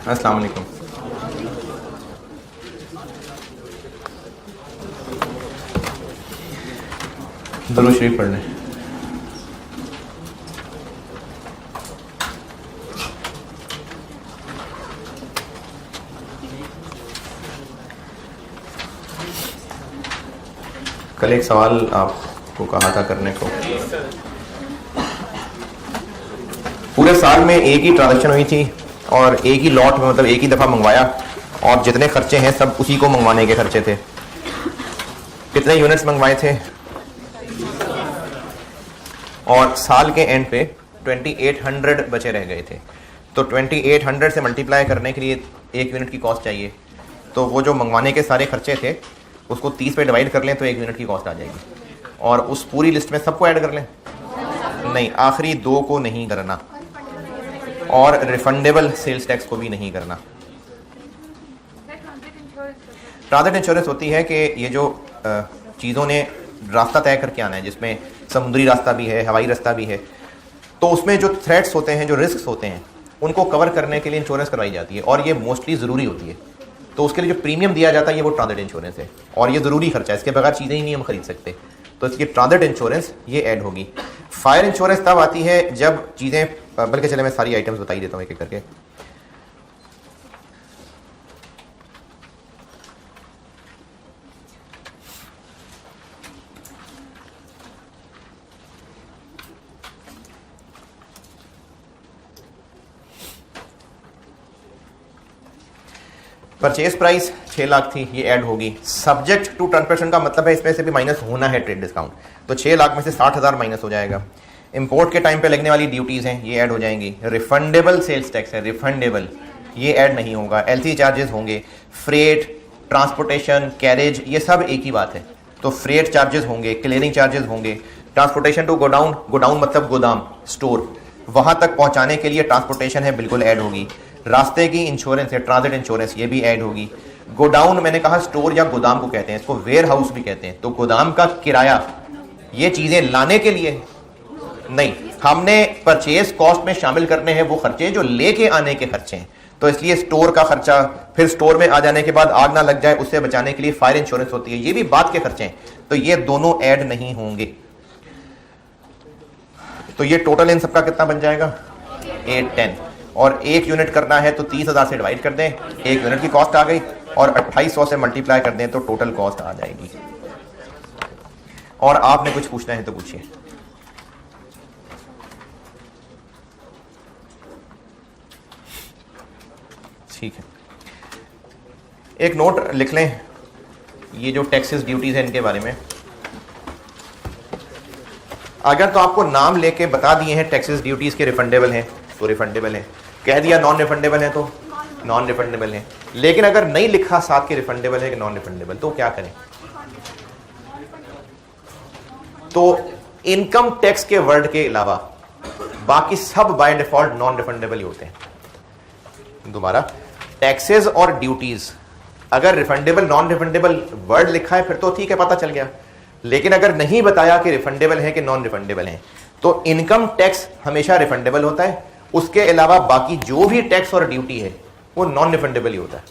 अस्सलाम वालेकुम। दुरूद शरीफ पढ़ लें। कल एक सवाल आपको कहा था करने को। पूरे साल में एक ही ट्रांजैक्शन हुई थी और एक ही लॉट में, मतलब एक ही दफ़ा मंगवाया, और जितने खर्चे हैं सब उसी को मंगवाने के खर्चे थे। कितने यूनिट्स मंगवाए थे? और साल के एंड पे 2800 बचे रह गए थे। तो 2800 से मल्टीप्लाई करने के लिए 1 यूनिट की कॉस्ट चाहिए। तो वो जो मंगवाने के सारे खर्चे थे उसको 30 पे डिवाइड कर लें तो 1 यूनिट की कॉस्ट आ जाएगी। और उस पूरी लिस्ट में सबको ऐड कर लें? नहीं, आखिरी 2 को नहीं करना, और रिफंडेबल सेल्स टैक्स को भी नहीं करना। ट्रांजिट इंश्योरेंस होती है कि ये जो चीज़ों ने रास्ता तय करके आना है, जिसमें समुद्री रास्ता भी है, हवाई रास्ता भी है, तो उसमें जो थ्रेट्स होते हैं, जो रिस्क होते हैं, उनको कवर करने के लिए इंश्योरेंस करवाई जाती है, और ये मोस्टली ज़रूरी होती है। तो उसके लिए जो प्रीमियम दिया जाता है ये वो ट्रांजिट इंश्योरेंस है, और ये ज़रूरी खर्चा है, इसके बगैर चीज़ें ही नहीं हम खरीद सकते। तो इसकी ट्रांजिट इंश्योरेंस ये ऐड होगी। फायर इंश्योरेंस तब आती है जब चीज़ें, बल्कि चले मैं सारी आइटम्स बता ही देता हूँ एक एक करके। परचेज प्राइस 6 लाख थी, ये ऐड होगी। सब्जेक्ट टू 10% का मतलब है इसमें से भी माइनस होना है ट्रेड डिस्काउंट, तो 6 लाख में से 60,000 माइनस हो जाएगा। इंपोर्ट के टाइम पे लगने वाली ड्यूटीज़ हैं, ये ऐड हो जाएंगी। रिफंडेबल सेल्स टैक्स है, रिफंडेबल, ये ऐड नहीं होगा। एलसी चार्जेस होंगे, फ्रेट, ट्रांसपोर्टेशन, कैरेज, ये सब एक ही बात है। तो फ्रेट चार्जेस होंगे, क्लियरिंग चार्जेस होंगे, ट्रांसपोर्टेशन टू गोडाउन, गोडाउन मतलब गोदाम, स्टोर, वहाँ तक पहुँचाने के लिए ट्रांसपोर्टेशन है, बिल्कुल ऐड होगी। रास्ते की इंश्योरेंस है, ट्रांजिट इंश्योरेंस, ये भी ऐड होगी। गोडाउन, मैंने कहा स्टोर या गोदाम को कहते हैं, इसको वेयर हाउस भी कहते हैं। तो गोदाम का किराया, ये चीज़ें लाने के लिए नहीं, हमने परचेज कॉस्ट में शामिल करने हैं वो खर्चे जो लेके आने के खर्चे हैं। तो इसलिए स्टोर का खर्चा, फिर स्टोर में आ जाने के बाद आग ना लग जाए उससे बचाने के लिए फायर इंश्योरेंस होती है, ये भी बाद के खर्चे हैं। तो ये दोनों ऐड नहीं होंगे। तो ये टोटल इन सबका कितना बन जाएगा? 810। और 1 यूनिट करना है तो 30,000 से डिवाइड कर दें, 1 यूनिट की कॉस्ट आ गई, और 2800 से मल्टीप्लाई कर दें तो टोटल कॉस्ट आ जाएगी। और आपने कुछ पूछना है तो पूछिए। ठीक है, एक नोट लिख लें, ये जो टैक्सेस ड्यूटीज है इनके बारे में। अगर तो आपको नाम लेके बता दिए हैं टैक्सेस ड्यूटीज के रिफंडेबल हैं तो रिफंडेबल है, कह दिया नॉन रिफंडेबल है तो नॉन रिफंडेबल है। लेकिन अगर नहीं लिखा साथ के रिफंडेबल है कि नॉन रिफंडेबल, तो क्या करें? तो इनकम टैक्स के वर्ड के अलावा बाकी सब बाय डिफॉल्ट नॉन रिफंडेबल ही होते हैं। दोबारा, टैक्सेस और ड्यूटीज, अगर रिफंडेबल नॉन रिफंडेबल वर्ड लिखा है फिर तो ठीक है, पता चल गया। लेकिन अगर नहीं बताया कि रिफंडेबल है कि नॉन रिफंडेबल है, तो इनकम टैक्स हमेशा रिफंडेबल होता है, उसके अलावा बाकी जो भी टैक्स और ड्यूटी है वो नॉन रिफंडेबल ही होता है।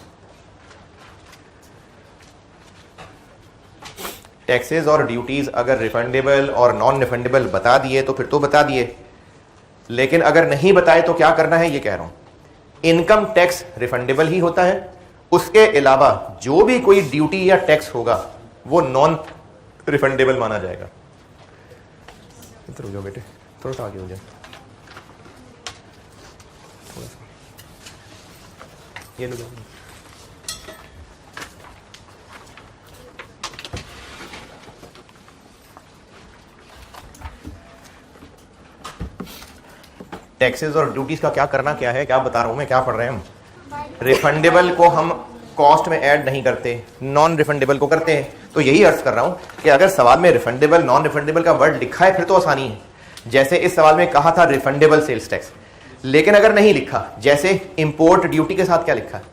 टैक्सेस और ड्यूटीज अगर रिफंडेबल और नॉन रिफंडेबल बता दिए तो फिर तो बता दिए, लेकिन अगर नहीं बताए तो क्या करना है ये कह रहा हूं। इनकम टैक्स रिफंडेबल ही होता है, उसके अलावा जो भी कोई ड्यूटी या टैक्स होगा वो नॉन रिफंडेबल माना जाएगा। इधर हो जाओ बेटे, थोड़ा सा आगे हो जाए, थोड़ा सा ये लो। टैक्सेस और ड्यूटीज का क्या करना क्या है, क्या बता रहा हूं मैं, क्या पढ़ रहे हैं हम। रिफंडेबल को हम कॉस्ट में ऐड नहीं करते, नॉन रिफंडेबल को करते हैं। तो यही अर्ज कर रहा हूं कि अगर सवाल में रिफंडेबल नॉन रिफंडेबल का वर्ड लिखा है फिर तो आसानी है। जैसे इस सवाल में कहा था रिफंडेबल सेल्स टैक्स, लेकिन अगर नहीं लिखा, जैसे इंपोर्ट ड्यूटी के साथ क्या लिखा है,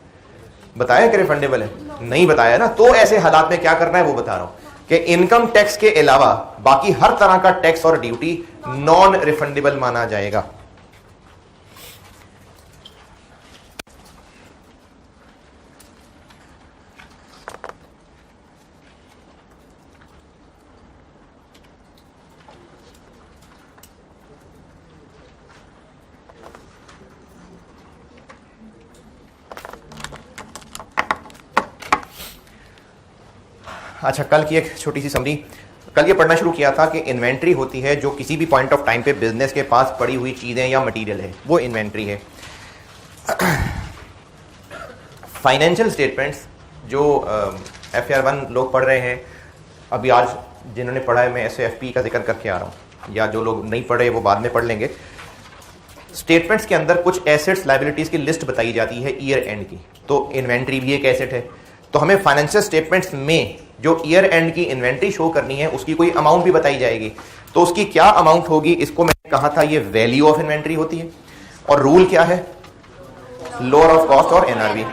बताया कि रिफंडेबल है, नहीं बताया ना, तो ऐसे हालात में क्या करना है वो बता रहा हूं कि इनकम टैक्स के अलावा बाकी हर तरह का टैक्स और ड्यूटी नॉन रिफंडेबल माना जाएगा। अच्छा, कल की एक छोटी सी समरी, कल ये पढ़ना शुरू किया था कि इन्वेंट्री होती है जो किसी भी पॉइंट ऑफ टाइम पे बिजनेस के पास पड़ी हुई चीज़ें या मटेरियल है, वो इन्वेंट्री है। फाइनेंशियल स्टेटमेंट्स जो FR1 लोग पढ़ रहे हैं, अभी आज जिन्होंने पढ़ा है मैं SAFP का जिक्र करके आ रहा हूँ, या जो लोग नहीं पढ़ रहे वो बाद में पढ़ लेंगे। स्टेटमेंट्स के अंदर कुछ एसेट्स लायबिलिटीज़ की लिस्ट बताई जाती है ईयर एंड की, तो इन्वेंट्री भी एक एसेट है। तो हमें फाइनेंशियल स्टेटमेंट्स में जो ईयर एंड की इन्वेंट्री शो करनी है उसकी कोई अमाउंट भी बताई जाएगी, तो उसकी क्या अमाउंट होगी, इसको मैंने कहा था ये वैल्यू ऑफ इन्वेंट्री होती है। और रूल क्या है, लोअर ऑफ कॉस्ट और NRV,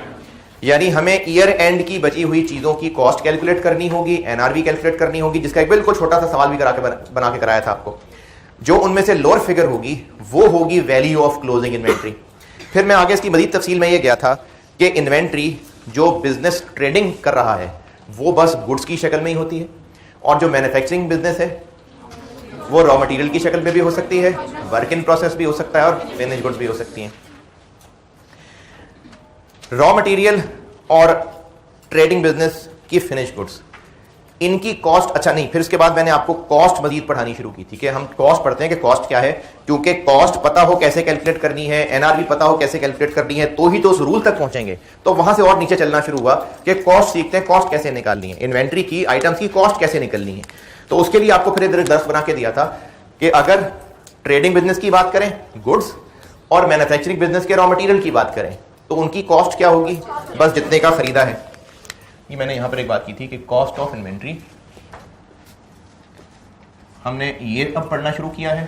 यानी हमें ईयर एंड की बची हुई चीजों की कॉस्ट कैलकुलेट करनी होगी, NRV कैलकुलेट करनी होगी, जिसका एक बिल्कुल छोटा सा सवाल भी बना के कराया था आपको। जो उनमें से लोअर फिगर होगी वो होगी वैल्यू ऑफ क्लोजिंग इन्वेंट्री। फिर मैं आगे इसकी मजीद तफसील में ये गया था कि इन्वेंट्री जो बिजनेस ट्रेडिंग कर रहा है वो बस गुड्स की शक्ल में ही होती है, और जो मैन्युफैक्चरिंग बिजनेस है वो रॉ मटेरियल की शक्ल में भी हो सकती है, वर्क इन प्रोसेस भी हो सकता है, और फिनिश गुड्स भी हो सकती हैं। रॉ मटेरियल और ट्रेडिंग बिजनेस की फिनिश गुड्स, इनकी कॉस्ट, अच्छा नहीं, फिर उसके बाद मैंने आपको कॉस्ट मजीद पढ़ानी शुरू की थी कि हम कॉस्ट पढ़ते हैं कि कॉस्ट क्या है, क्योंकि कॉस्ट पता हो कैसे कैलकुलेट करनी है, NRV पता हो कैसे कैलकुलेट करनी है, तो ही तो उस रूल तक पहुंचेंगे। तो वहां से और नीचे चलना शुरू हुआ कि कॉस्ट सीखते हैं, कॉस्ट कैसे निकालनी है, इन्वेंट्री की आइटम्स की कॉस्ट कैसे निकलनी है। तो उसके लिए आपको फिर इधर दर्स बना के दिया था कि अगर ट्रेडिंग बिजनेस की बात करें गुड्स, और मैन्युफैक्चरिंग बिजनेस के रॉ मटेरियल की बात करें, तो उनकी कॉस्ट क्या होगी, बस जितने का खरीदा है। ये मैंने यहां पर एक बात की थी कि कॉस्ट ऑफ इन्वेंट्री हमने ये अब पढ़ना शुरू किया है,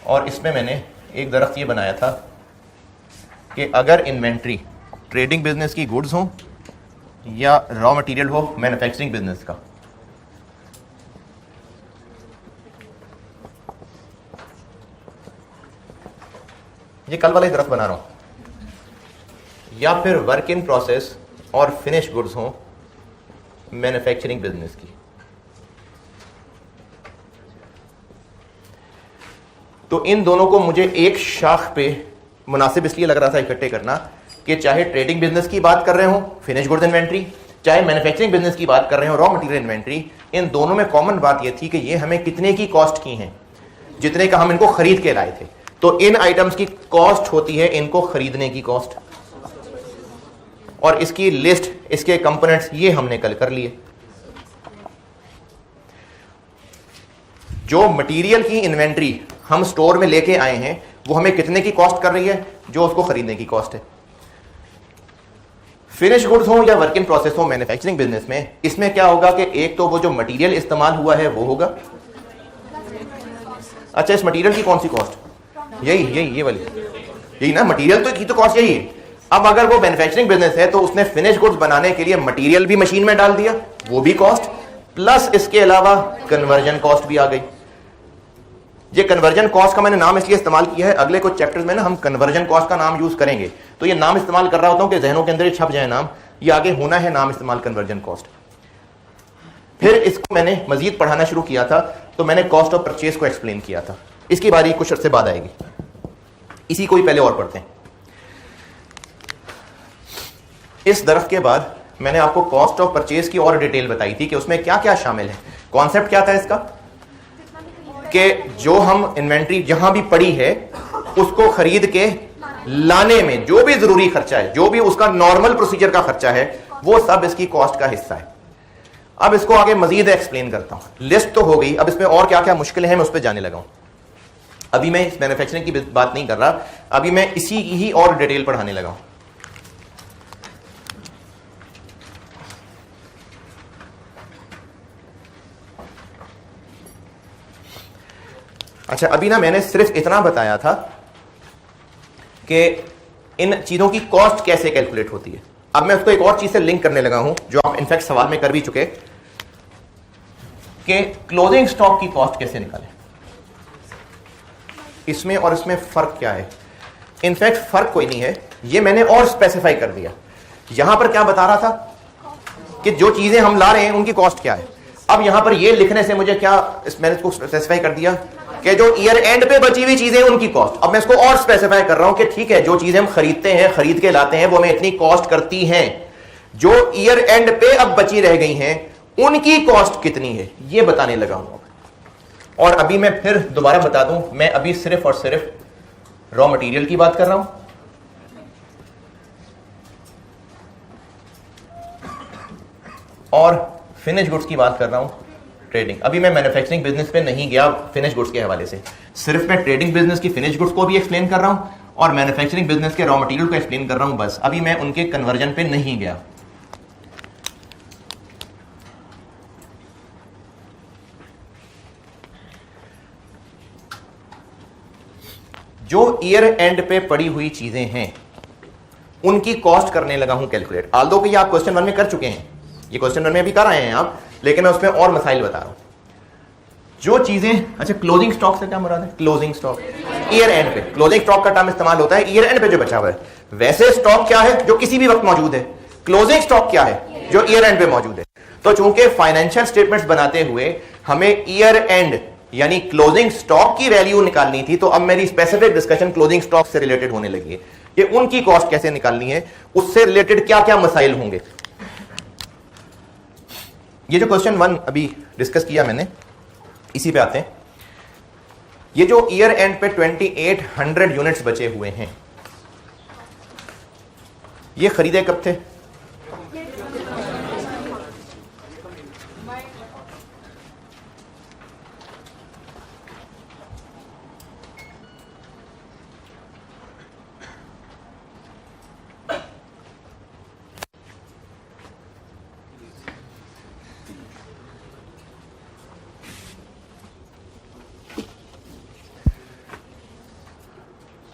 और इसमें मैंने एक दरख्त ये बनाया था कि अगर इन्वेंट्री ट्रेडिंग बिजनेस की गुड्स हो या रॉ मटेरियल हो मैन्युफैक्चरिंग बिजनेस का, ये कल वाला ही दरख्त बना रहा हूं, या फिर वर्क इन प्रोसेस और फिनिश गुड्स हो मैन्युफैक्चरिंग बिजनेस की, तो इन दोनों को मुझे एक शाख पे मुनासिब इसलिए लग रहा था इकट्ठे करना कि चाहे ट्रेडिंग बिजनेस की बात कर रहे हो फिनिश गुड्स इन्वेंट्री, चाहे मैन्युफैक्चरिंग बिजनेस की बात कर रहे हो रॉ मटेरियल इन्वेंट्री, इन दोनों में कॉमन बात यह थी कि ये हमें कितने की कॉस्ट की हैं, जितने का हम इनको खरीद के लाए थे। तो इन आइटम्स की कॉस्ट होती है इनको खरीदने की कॉस्ट, और इसकी लिस्ट, इसके कंपोनेंट्स ये हमने कल कर लिए। जो मटेरियल की इन्वेंट्री हम स्टोर में लेके आए हैं वो हमें कितने की कॉस्ट कर रही है, जो उसको खरीदने की कॉस्ट है। फिनिश गुड्स हो या वर्क इन प्रोसेस हो मैन्युफैक्चरिंग बिजनेस में, इसमें क्या होगा कि एक तो वो जो मटेरियल इस्तेमाल हुआ है वो होगा, अच्छा इस मटेरियल की कौन सी कॉस्ट, ये वाली, यही ना मटेरियल तो की तो कॉस्ट यही है। अब अगर वो मैन्युफैक्चरिंग बिजनेस है तो उसने फिनिश गुड्स बनाने के लिए मटेरियल भी मशीन में डाल दिया, वो भी कॉस्ट, प्लस इसके अलावा कन्वर्जन कॉस्ट भी आ गई। ये कन्वर्जन कॉस्ट का मैंने नाम इसलिए इस्तेमाल किया है, अगले कुछ चैप्टर्स में ना हम कन्वर्जन कॉस्ट का नाम यूज करेंगे, तो ये नाम इस्तेमाल कर रहा होता हूं कि जहनों के अंदर छप जाए नाम, ये आगे होना है नाम इस्तेमाल कन्वर्जन कॉस्ट। फिर इसको मैंने मजीद पढ़ाना शुरू किया था तो मैंने कॉस्ट ऑफ परचेज को एक्सप्लेन किया था, इसकी बारी कुछ अर्से बाद आएगी, इसी को ही पहले और पढ़ते हैं। इस दरख्त के बाद मैंने आपको कॉस्ट ऑफ परचेज की और डिटेल बताई थी कि उसमें क्या क्या शामिल है। कॉन्सेप्ट क्या था इसका कि जो हम इन्वेंट्री जहां भी पड़ी है उसको खरीद के लाने में जो भी जरूरी खर्चा है, जो भी उसका नॉर्मल प्रोसीजर का खर्चा है, वो सब इसकी कॉस्ट का हिस्सा है। अब इसको आगे मजीद एक्सप्लेन करता हूं। लिस्ट तो हो गई, अब इसमें और क्या क्या मुश्किल है मैं उस पर जाने लगा हूं। अभी मैं इस मैन्युफैक्चरिंग की बात नहीं कर रहा, अभी मैं इसी की ही और डिटेल पढ़ाने लगा हूं। अच्छा, अभी ना मैंने सिर्फ इतना बताया था कि इन चीजों की कॉस्ट कैसे कैलकुलेट होती है। अब मैं उसको एक और चीज से लिंक करने लगा हूं जो आप इनफैक्ट सवाल में कर भी चुके कि क्लोजिंग स्टॉक की कॉस्ट कैसे निकालें। इसमें और इसमें फर्क क्या है? इनफैक्ट फर्क कोई नहीं है, ये मैंने और स्पेसिफाई कर दिया। यहां पर क्या बता रहा था कि जो चीजें हम ला रहे हैं उनकी कॉस्ट क्या है। अब यहां पर ये लिखने से मुझे क्या, मैंने इसको स्पेसिफाई कर दिया कि जो ईयर एंड पे बची हुई चीजें उनकी कॉस्ट। अब मैं इसको और स्पेसिफाई कर रहा हूं कि ठीक है, जो चीजें हम खरीदते हैं, खरीद के लाते हैं, वो हमें इतनी कॉस्ट करती हैं। जो ईयर एंड पे अब बची रह गई हैं उनकी कॉस्ट कितनी है ये बताने लगा हूं। और अभी मैं फिर दोबारा बता दूं, मैं अभी सिर्फ और सिर्फ रॉ मटेरियल की बात कर रहा हूं, और फिनिश गुड्स की बात कर रहा हूं, ट्रेडिंग। अभी मैं मैन्युफैक्चरिंग बिजनेस पे नहीं गया फिनिश गुड्स के हवाले से, सिर्फ मैं ट्रेडिंग बिजनेस की फिनिश गुड्स को भी एक्सप्लेन कर रहा हूं और मैन्युफैक्चरिंग बिजनेस के रॉ मटेरियल को एक्सप्लेन कर रहा हूं बस। अभी मैं उनके कन्वर्जन पे नहीं गया। जो ईयर एंड पे पड़ी हुई चीजें हैं उनकी कॉस्ट करने लगा हूं कैलकुलेट। आल्दो कि आप क्वेश्चन 1 में कर चुके हैं, ये क्वेश्चन 1 में अभी कर आए हैं आप, लेकिन मैं उसमें और मसाइल बता रहा हूं। जो चीजें, अच्छा क्लोजिंग स्टॉक से क्या मुराद है? क्लोजिंग स्टॉक ईयर एंड पे, क्लोजिंग स्टॉक का टर्म इस्तेमाल होता है ईयर एंड पे जो बचा हुआ है। वैसे स्टॉक क्या है? जो किसी भी वक्त मौजूद है। क्लोजिंग स्टॉक क्या है? जो ईयर एंड पे मौजूद है। तो चूंकि फाइनेंशियल स्टेटमेंट्स बनाते हुए हमें ईयर एंड यानी क्लोजिंग स्टॉक की वैल्यू निकालनी थी, तो अब मेरी स्पेसिफिक डिस्कशन क्लोजिंग स्टॉक से रिलेटेड होने लगी है कि उनकी कॉस्ट कैसे निकालनी है, उससे रिलेटेड क्या क्या मसाइल होंगे। ये जो क्वेश्चन 1 अभी डिस्कस किया मैंने, इसी पे आते हैं। ये जो ईयर एंड पे 2800 यूनिट्स बचे हुए हैं, ये खरीदे कब थे?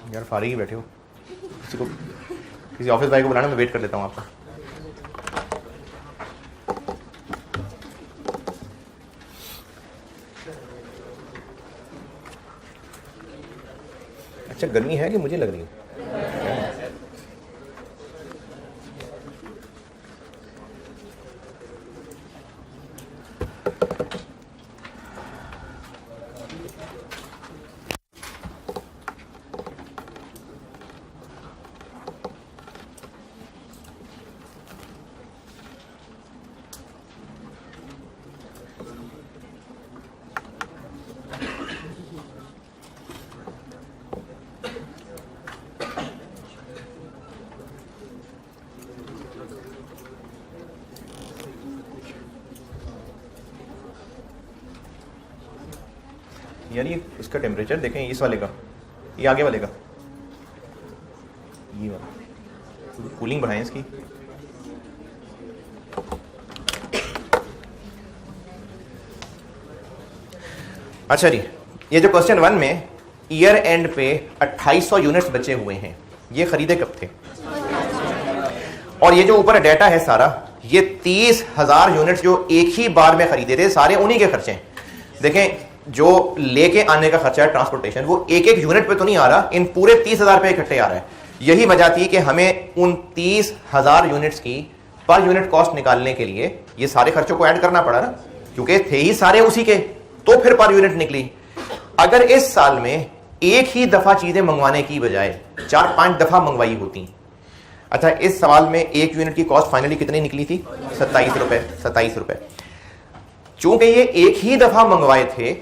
यार फारिग ही बैठे हो, किसी ऑफिस भाई को बुलाना, मैं वेट कर लेता हूं आपका। अच्छा गर्मी है कि मुझे लग रही है? यार ये इसका टेम्परेचर देखें, इस वाले का, ये आगे वाले का, ये वाला, कूलिंग बढ़ाएं इसकी। अच्छा जी, ये जो क्वेश्चन 1 में ईयर एंड पे 2800 यूनिट्स बचे हुए हैं, ये खरीदे कब थे? और ये जो ऊपर डाटा है सारा, ये 30,000 यूनिट्स जो एक ही बार में खरीदे थे, सारे उन्हीं के खर्चे हैं। देखें, जो लेके आने का खर्चा है ट्रांसपोर्टेशन, वो एक एक यूनिट पे तो नहीं आ रहा, इन पूरे 30,000 पे इकट्ठे आ रहा है। यही वजह थी कि हमें उन 30,000 यूनिट्स की पर यूनिट कॉस्ट निकालने के लिए ये सारे खर्चों को ऐड करना पड़ा ना, क्योंकि थे ही सारे उसी के, तो फिर पर यूनिट निकली। अगर इस साल में एक ही दफा चीजें मंगवाने की बजाय 4-5 दफा मंगवाई होती, अच्छा इस साल में एक यूनिट की कॉस्ट फाइनली कितनी निकली थी? 27 रुपए। 27 रुपए। चूंकि ये एक ही दफा मंगवाए थे,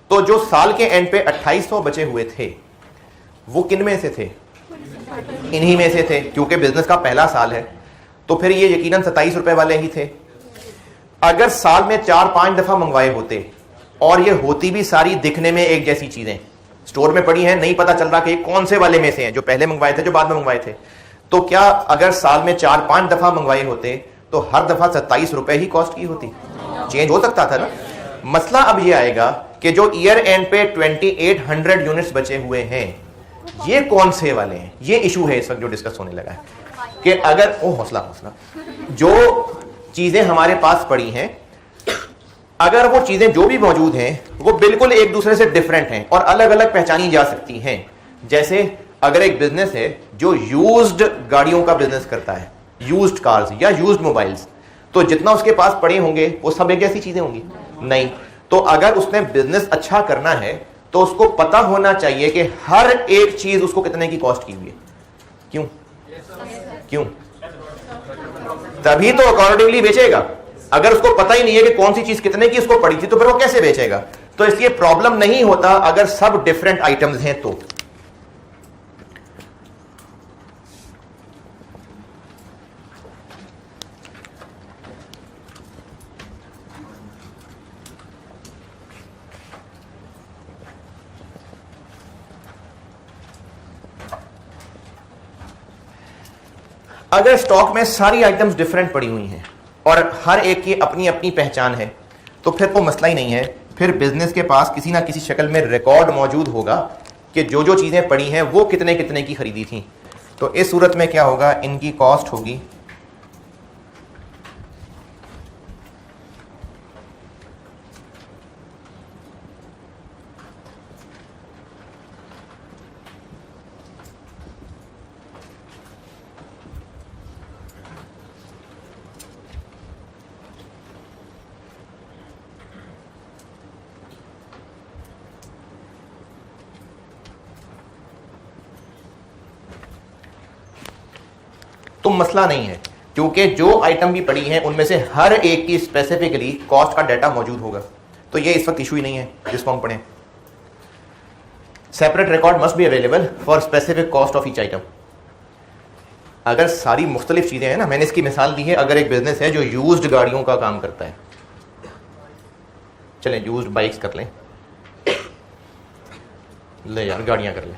तो जो साल के एंड पे 2800 बचे हुए थे, वो किन में से थे? इन्हीं में से थे, क्योंकि बिजनेस का पहला साल है, तो फिर ये यकीनन 27 रुपए वाले ही थे। अगर साल में 4-5 दफा मंगवाए होते और ये होती भी सारी दिखने में एक जैसी चीजें, स्टोर में पड़ी हैं, नहीं पता चल रहा कि कौन से वाले में से हैं, जो पहले मंगवाए थे, जो बाद में मंगवाए थे, तो क्या अगर साल में 4-5 दफा मंगवाए होते तो हर दफा 27 रुपए ही कॉस्ट की होती? चेंज हो सकता था ना। मसला अब ये आएगा कि जो ईयर एंड पे 2800 यूनिट्स बचे हुए हैं, ये कौन से वाले हैं? ये इशू है इस वक्त जो डिस्कस होने लगा है कि अगर हौसला जो चीजें हमारे पास पड़ी हैं, अगर वो चीजें जो भी मौजूद हैं वो बिल्कुल एक दूसरे से डिफरेंट हैं और अलग अलग पहचानी जा सकती हैं। जैसे अगर एक बिजनेस है जो यूज्ड गाड़ियों का बिजनेस करता है, यूज्ड कार्स या यूज्ड मोबाइल्स, तो जितना उसके पास पड़े होंगे वो सब एक जैसी चीजें होंगी? नहीं। तो अगर उसने बिजनेस अच्छा करना है तो उसको पता होना चाहिए कि हर एक चीज उसको कितने की कॉस्ट की हुई है। क्यों? क्यों? तभी तो अकॉर्डिंगली बेचेगा। अगर उसको पता ही नहीं है कि कौन सी चीज कितने की उसको पड़ी थी तो फिर वो कैसे बेचेगा? तो इसलिए प्रॉब्लम नहीं होता अगर सब डिफरेंट आइटम्स हैं तो। अगर स्टॉक में सारी आइटम्स डिफरेंट पड़ी हुई हैं और हर एक की अपनी अपनी पहचान है तो फिर तो मसला ही नहीं है। फिर बिजनेस के पास किसी ना किसी शक्ल में रिकॉर्ड मौजूद होगा कि जो जो चीजें पड़ी हैं वो कितने कितने की खरीदी थी। तो इस सूरत में क्या होगा, इनकी कॉस्ट होगी तो मसला नहीं है, क्योंकि जो आइटम भी पड़ी हैं उनमें से हर एक की स्पेसिफिकली कॉस्ट का डाटा मौजूद होगा। तो ये इस वक्त इशू ही नहीं है जिसको हम पढ़ें। Separate record must be available for specific cost of each item. अगर सारी मुख्तलिफ चीजें हैं ना, मैंने इसकी मिसाल दी है, अगर एक बिजनेस है जो यूज्ड गाड़ियों का काम करता है, चलें यूज्ड बाइक्स कर लें, ले यार गाड़ियां कर लें,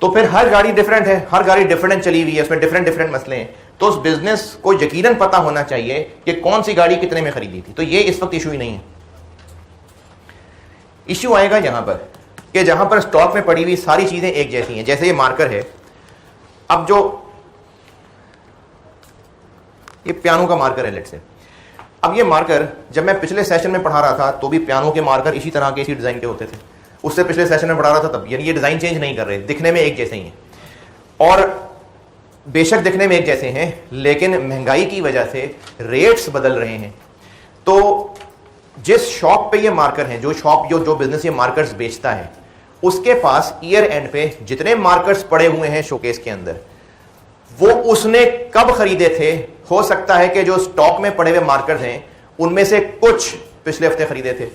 तो फिर हर गाड़ी डिफरेंट है, हर गाड़ी डिफरेंट चली हुई है, उसमें डिफरेंट डिफरेंट मसले हैं। तो उस बिजनेस को यकीनन पता होना चाहिए कि कौन सी गाड़ी कितने में खरीदी थी। तो ये इस वक्त इशू ही नहीं है। इशू आएगा यहां पर कि जहां पर स्टॉक में पड़ी हुई सारी चीजें एक जैसी हैं। जैसे ये मार्कर है, अब जो ये पियानो का मार्कर है लेट्स से, अब ये मार्कर जब मैं पिछले सेशन में पढ़ा रहा था तो भी पियानो के मार्कर इसी तरह के, इसी डिजाइन के होते थे। उससे पिछले सेशन में पढ़ा रहा था तब, यानी ये डिजाइन चेंज नहीं कर रहे, दिखने में एक जैसे ही हैं और बेशक दिखने में एक जैसे हैं, लेकिन महंगाई की वजह से रेट्स बदल रहे हैं। तो जिस शॉप पे ये मार्कर हैं, जो शॉप जो बिजनेस ये मार्कर्स बेचता है, उसके पास ईयर एंड पे जितने मार्कर्स पड़े हुए हैं शोकेस के अंदर, वो उसने कब खरीदे थे। हो सकता है कि जो स्टॉक में पड़े हुए मार्कर्स हैं उनमें से कुछ पिछले हफ्ते खरीदे थे,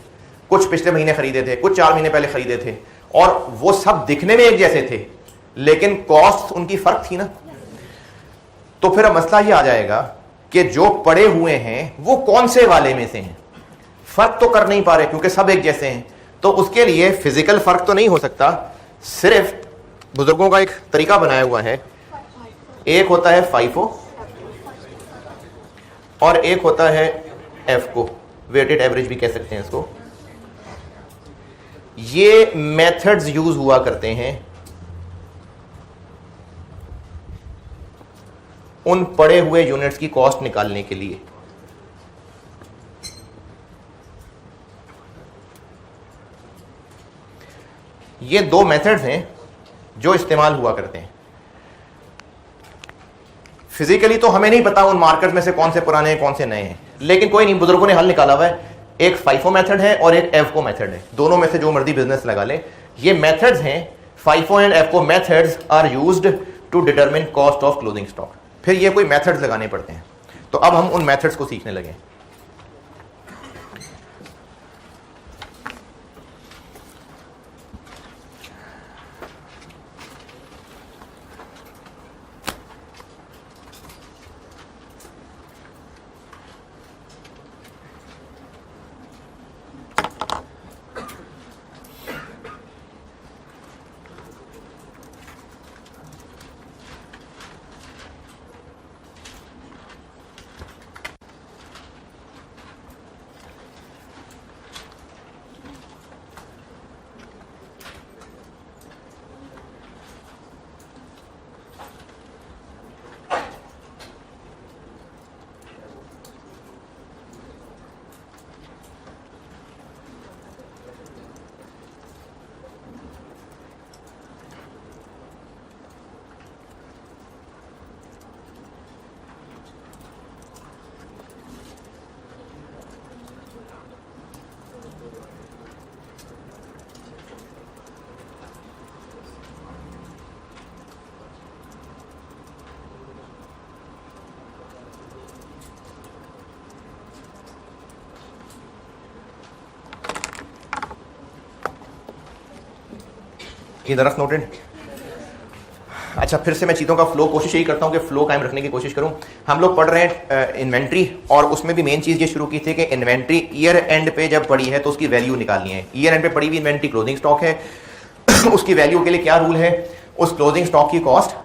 कुछ पिछले महीने खरीदे थे, कुछ 4 महीने पहले खरीदे थे, और वो सब दिखने में एक जैसे थे लेकिन कॉस्ट उनकी फर्क थी ना। तो फिर मसला ये आ जाएगा कि जो पड़े हुए हैं वो कौन से वाले में से हैं, फर्क तो कर नहीं पा रहे क्योंकि सब एक जैसे हैं। तो उसके लिए फिजिकल फर्क तो नहीं हो सकता, सिर्फ बुजुर्गों का एक तरीका बनाया हुआ है। एक होता है FIFO और एक होता है FCO, वेटेड एवरेज भी कह सकते हैं इसको। ये मेथड्स यूज हुआ करते हैं उन पड़े हुए यूनिट्स की कॉस्ट निकालने के लिए। ये 2 मेथड्स हैं जो इस्तेमाल हुआ करते हैं। फिजिकली तो हमें नहीं पता उन मार्कर्स में से कौन से पुराने हैं कौन से नए हैं, लेकिन कोई नहीं, बुजुर्गों ने हल निकाला हुआ है। एक FIFO मेथड है और एक FCO मेथड है, दोनों में से जो मर्जी बिजनेस लगा ले। ये मेथड्स हैं, FIFO and FCO methods are used to determine cost of closing stock. फिर ये कोई मेथड्स लगाने पड़ते हैं। तो अब हम उन मेथड्स को सीखने लगे। ये दरख्त नोटेड। अच्छा, फिर से मैं चीज़ों का फ्लो कोशिश यही करता हूँ कि फ्लो कायम रखने की कोशिश करूँ। हम लोग पढ़ रहे हैं इन्वेंट्री, और उसमें भी मेन चीज़ ये शुरू की थी कि इन्वेंट्री ईयर एंड पे जब पड़ी है तो उसकी वैल्यू निकालनी है। ईयर एंड पे पड़ी हुई इन्वेंट्री क्लोजिंग स्टॉक है, उसकी वैल्यू के लिए क्या रूल है, उस क्लोजिंग स्टॉक की कॉस्ट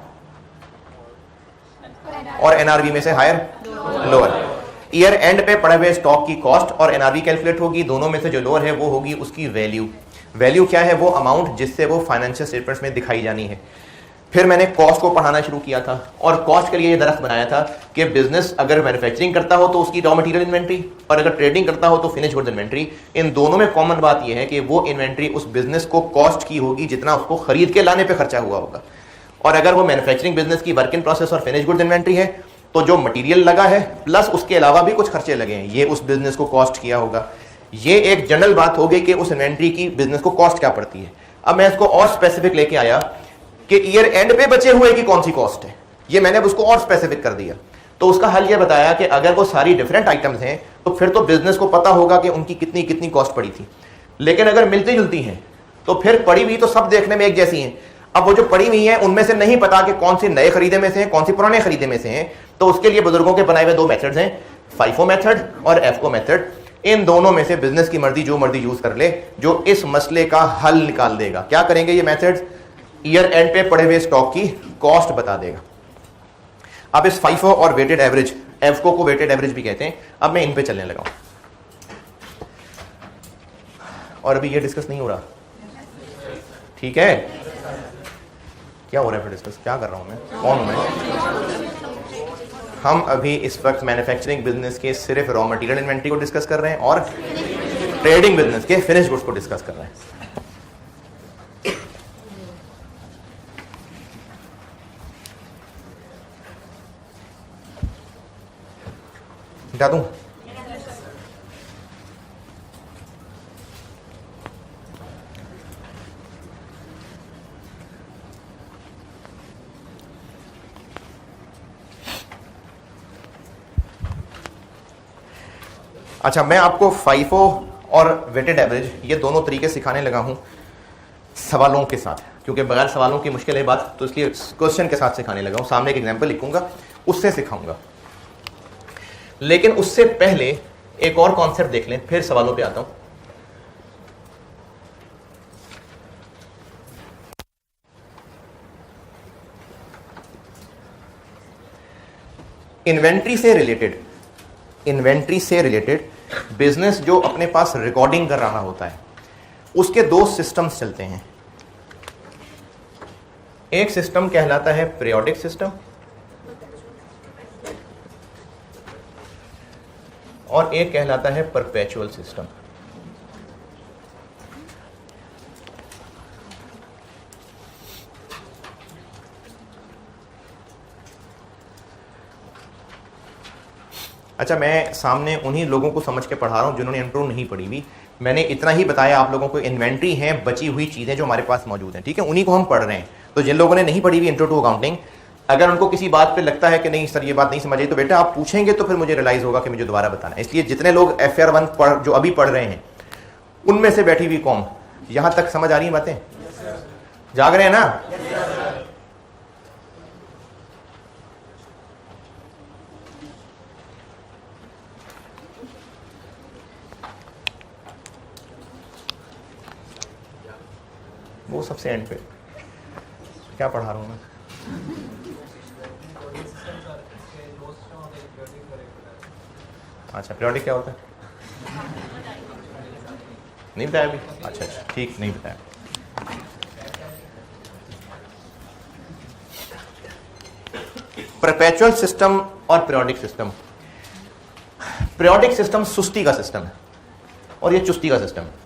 और एनआरवी में से हायर लोअर। ईयर एंड पे पड़े हुए स्टॉक की कॉस्ट और एनआरवी कैलकुलेट होगी, दोनों में से जो लोअर है वो होगी उसकी वैल्यू। वैल्यू क्या है, वो अमाउंट जिससे वो फाइनेंशियल स्टेटमेंट्स में दिखाई जानी है। फिर मैंने कॉस्ट को पढ़ाना शुरू किया था और कॉस्ट के लिए ये दरख्त बनाया था कि बिजनेस अगर मैन्युफैक्चरिंग करता हो तो उसकी रॉ मटेरियल इन्वेंट्री, और अगर ट्रेडिंग करता हो तो फिनिश गुड्स इन्वेंट्री। इन दोनों में कॉमन बात यह है कि वो इन्वेंट्री उस बिजनेस को कॉस्ट की होगी जितना उसको खरीद के लाने पे खर्चा हुआ होगा, और अगर वो मैन्युफैक्चरिंग बिजनेस की वर्क इन प्रोसेस और फिनिश गुड्स इन्वेंट्री है तो जो मटेरियल लगा है प्लस उसके अलावा भी कुछ खर्चे लगे हैं, ये उस बिजनेस को कॉस्ट किया होगा। ये एक जनरल बात हो गई कि उस इन्वेंट्री की बिजनेस को कॉस्ट क्या पड़ती है। अब मैं इसको और स्पेसिफिक लेके आया कि ईयर एंड पे बचे हुए की कौन सी कॉस्ट है, ये मैंने उसको और स्पेसिफिक कर दिया। तो उसका हल ये बताया कि अगर वो सारी डिफरेंट आइटम्स हैं तो फिर तो बिजनेस को पता होगा कि उनकी कितनी कितनी कॉस्ट पड़ी थी, लेकिन अगर मिलती जुलती हैं तो फिर पड़ी हुई तो सब देखने में एक जैसी हैं। अब वो जो पड़ी हुई हैं उनमें से नहीं पता कि कौन सी नए खरीदे में से हैं, कौन सी पुराने खरीदे में से हैं, तो उसके लिए बुजुर्गों के बनाए हुए दो मेथड्स हैं, फाइफो मेथड और एफको मेथड। इन दोनों में से बिजनेस की मर्जी जो मर्जी यूज कर ले, जो इस मसले का हल निकाल देगा। क्या करेंगे ये मेथड्स, ईयर एंड पे पड़े हुए स्टॉक की कॉस्ट बता देगा। अब इस फाइफो और वेटेड एवरेज, एफको को वेटेड एवरेज भी कहते हैं, अब मैं इन पे चलने लगा हूं और अभी ये डिस्कस नहीं हो रहा, ठीक है? क्या हो रहा है फिर डिस्कस, क्या कर रहा हूं मैं, कौन हूं मैं? हम अभी इस वक्त मैन्युफैक्चरिंग बिजनेस के सिर्फ रॉ मटेरियल इन्वेंट्री को डिस्कस कर रहे हैं और ट्रेडिंग बिजनेस के फिनिश गुड्स को डिस्कस कर रहे हैं। हटा दूं? अच्छा, मैं आपको फाइफो और वेटेड एवरेज ये दोनों तरीके सिखाने लगा हूं सवालों के साथ, क्योंकि बगैर सवालों की मुश्किल है बात, तो इसलिए क्वेश्चन के साथ सिखाने लगा हूं। सामने एक एग्जांपल लिखूंगा, उससे सिखाऊंगा। लेकिन उससे पहले एक और कॉन्सेप्ट देख लें, फिर सवालों पे आता हूं। इन्वेंट्री से रिलेटेड बिजनेस जो अपने पास रिकॉर्डिंग कर रहा होता है, उसके दो सिस्टम्स चलते हैं। एक सिस्टम कहलाता है पीरियोडिक सिस्टम और एक कहलाता है परपेचुअल सिस्टम। अच्छा, मैं सामने उन्हीं लोगों को समझ के पढ़ा रहा हूं जिन्होंने इंट्रो नहीं पढ़ी हुई। मैंने इतना ही बताया आप लोगों को, इन्वेंट्री है बची हुई चीजें जो हमारे पास मौजूद हैं, ठीक है, उन्हीं को हम पढ़ रहे हैं। तो जिन लोगों ने नहीं पढ़ी हुई इंट्रो टू अकाउंटिंग, अगर उनको किसी बात पे लगता है कि नहीं सर ये बात नहीं समझ आई, तो बेटा आप पूछेंगे तो फिर मुझे रियलाइज होगा कि मुझे दोबारा बताना है। इसलिए जितने लोग FR1 जो अभी पढ़ रहे हैं उनमें से बैठी हुई कौम, यहां तक समझ आ रही है बातें? जाग रहे हैं ना? वो सबसे एंड पे क्या पढ़ा रहा हूं मैं? अच्छा, पीरियोडिक क्या होता है? नहीं बताया अभी? अच्छा, ठीक, नहीं बताया। परपेचुअल सिस्टम और पीरियोडिक सिस्टम। पीरियोडिक सिस्टम सुस्ती का सिस्टम है और ये चुस्ती का सिस्टम है।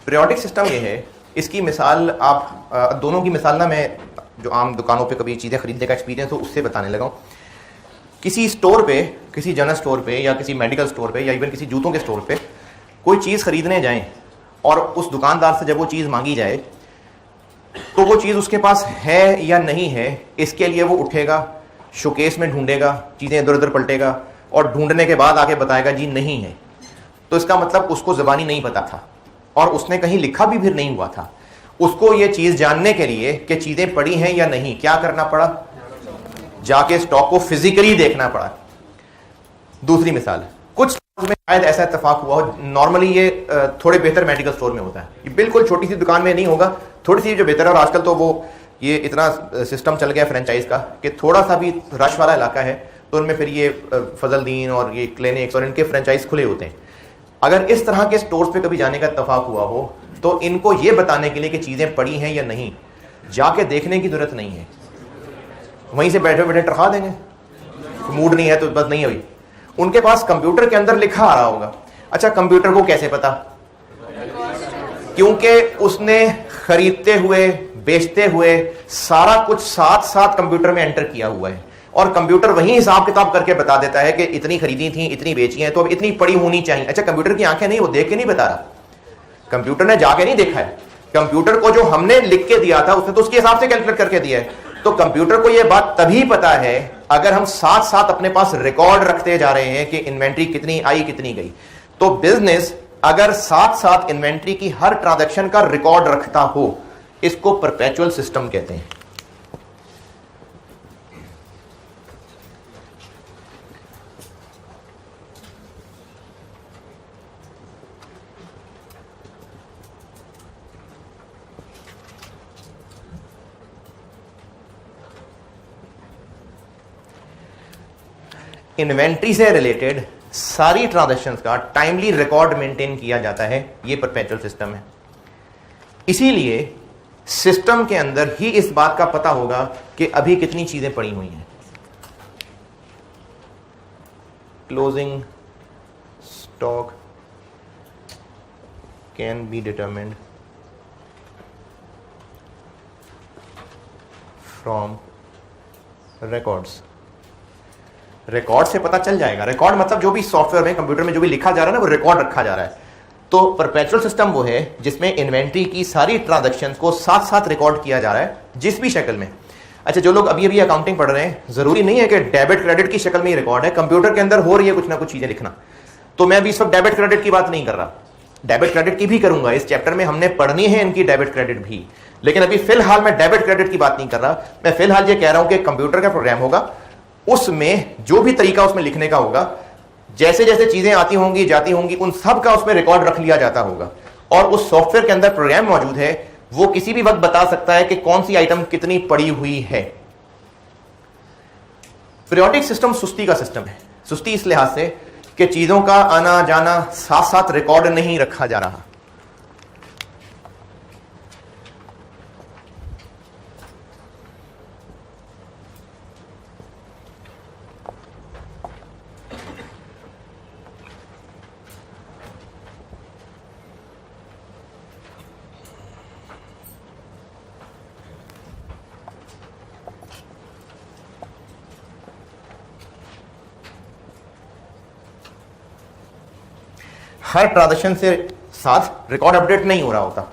पीरियोडिक सिस्टम ये है, इसकी मिसाल आप दोनों की मिसाल ना मैं जो आम दुकानों पे कभी चीज़ें खरीदने का एक्सपीरियंस हो उससे बताने लगा हूँ। किसी स्टोर पे, किसी जनरल स्टोर पे या किसी मेडिकल स्टोर पे या इवन किसी जूतों के स्टोर पे कोई चीज़ खरीदने जाएं और उस दुकानदार से जब वो चीज़ मांगी जाए तो वो चीज़ उसके पास है या नहीं है, इसके लिए वो उठेगा, शोकेस में ढूंढेगा, चीज़ें इधर उधर पलटेगा और ढूंढने के बाद आके बताएगा जी नहीं है। तो इसका मतलब उसको ज़बानी नहीं पता था और उसने कहीं लिखा भी फिर नहीं हुआ था। उसको ये चीज जानने के लिए कि चीजें पड़ी हैं या नहीं, क्या करना पड़ा, जाके स्टॉक को फिजिकली देखना पड़ा। दूसरी मिसाल, कुछ में शायद ऐसा इत्तेफाक हुआ हो, नॉर्मली ये थोड़े बेहतर मेडिकल स्टोर में होता है, ये बिल्कुल छोटी सी दुकान में नहीं होगा, थोड़ी सी जो बेहतर है। और आजकल तो वो ये इतना सिस्टम चल गया फ्रेंचाइज का कि थोड़ा सा भी रश वाला इलाका है तो उनमें फिर ये फजलदीन और ये क्लिनिक्स और इनके फ्रेंचाइज खुले होते हैं। अगर इस तरह के स्टोर्स पे कभी जाने का इत्तेफाक हुआ हो तो इनको ये बताने के लिए कि चीज़ें पड़ी हैं या नहीं, जाके देखने की जरूरत नहीं है, वहीं से बैठे बैठे टरखा देंगे, मूड नहीं है तो बस नहीं है। उनके पास कंप्यूटर के अंदर लिखा आ रहा होगा। अच्छा, कंप्यूटर को कैसे पता? क्योंकि उसने खरीदते हुए बेचते हुए सारा कुछ साथ साथ कंप्यूटर में एंटर किया हुआ है, और कंप्यूटर वही हिसाब किताब करके बता देता है कि इतनी खरीदी थी, इतनी बेची हैं, तो अब इतनी पड़ी होनी चाहिए। अच्छा, कंप्यूटर की आंखें नहीं, वो देख के नहीं बता रहा, कंप्यूटर ने जाके नहीं देखा है, कंप्यूटर को जो हमने लिख के दिया था उसने तो उसके हिसाब से कैलकुलेट करके दिया है। तो कंप्यूटर को यह बात तभी पता है अगर हम साथ साथ अपने पास रिकॉर्ड रखते जा रहे हैं कि इन्वेंट्री कितनी आई कितनी गई। तो बिजनेस अगर साथ साथ इन्वेंट्री की हर ट्रांजैक्शन का रिकॉर्ड रखता हो, इसको परपेचुअल सिस्टम कहते हैं। इन्वेंट्री से रिलेटेड सारी ट्रांजैक्शंस का टाइमली रिकॉर्ड मेंटेन किया जाता है, ये परपेचुअल सिस्टम है। इसीलिए सिस्टम के अंदर ही इस बात का पता होगा कि अभी कितनी चीजें पड़ी हुई हैं। Closing stock can be determined from records. Record से पता चल जाएगा। रिकॉर्ड मतलब जो भी सॉफ्टवेयर में, कंप्यूटर में जो भी लिखा जा रहा है ना, वो रिकॉर्ड रखा जा रहा है। तो परपेचुअल सिस्टम वो है जिसमें इन्वेंट्री की सारी ट्रांजैक्शंस को साथ साथ रिकॉर्ड किया जा रहा है, जिस भी शक्ल में। अच्छा, जो लोग अभी अभी अकाउंटिंग पढ़ रहे हैं, जरूरी नहीं है कि डेबिट क्रेडिट की शक्ल में ही रिकॉर्ड है, कंप्यूटर के अंदर हो रही है कुछ ना कुछ चीजें लिखना। तो मैं अभी इस वक्त डेबिट क्रेडिट की बात नहीं कर रहा, डेबिट क्रेडिट की भी करूंगा, इस चैप्टर में हमने पढ़नी है इनकी डेबिट क्रेडिट भी, लेकिन अभी फिलहाल मैं डेबिट क्रेडिट की बात नहीं कर रहा। मैं फिलहाल ये कह रहा हूं कि कंप्यूटर का प्रोग्राम होगा, उसमें जो भी तरीका उसमें लिखने का होगा, जैसे जैसे चीजें आती होंगी जाती होंगी, उन सब का उसमें रिकॉर्ड रख लिया जाता होगा। और उस सॉफ्टवेयर के अंदर प्रोग्राम मौजूद है, वो किसी भी वक्त बता सकता है कि कौन सी आइटम कितनी पड़ी हुई है। पीरियोडिक सिस्टम सुस्ती का सिस्टम है। सुस्ती इस लिहाज से कि चीजों का आना जाना साथ साथ रिकॉर्ड नहीं रखा जा रहा। हर ट्रांजैक्शन से साथ रिकॉर्ड अपडेट नहीं हो रहा होता।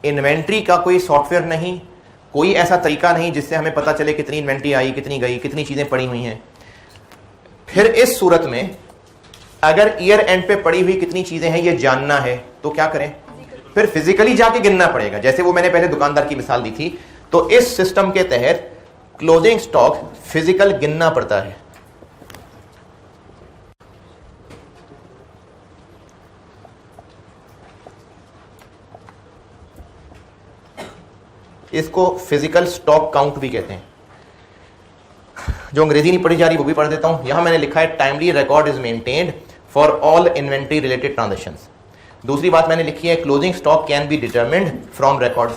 इन्वेंट्री का कोई सॉफ्टवेयर नहीं, कोई ऐसा तरीका नहीं जिससे हमें पता चले कितनी इन्वेंट्री आई, कितनी गई, कितनी चीजें पड़ी हुई हैं। फिर इस सूरत में अगर ईयर एंड पे पड़ी हुई कितनी चीजें हैं ये जानना है तो क्या करें? फिर फिजिकली जाके गिनना पड़ेगा, जैसे वो मैंने पहले दुकानदार की मिसाल दी थी। तो इस सिस्टम के तहत क्लोजिंग स्टॉक फिजिकल गिनना पड़ता है। इसको फिजिकल स्टॉक काउंट भी कहते हैं। जो अंग्रेजी नहीं पढ़ी जा रही वो भी पढ़ देता हूं। यहां मैंने लिखा है timely record is maintained for all inventory related transactions. दूसरी बात मैंने लिखी है closing stock can be determined from records.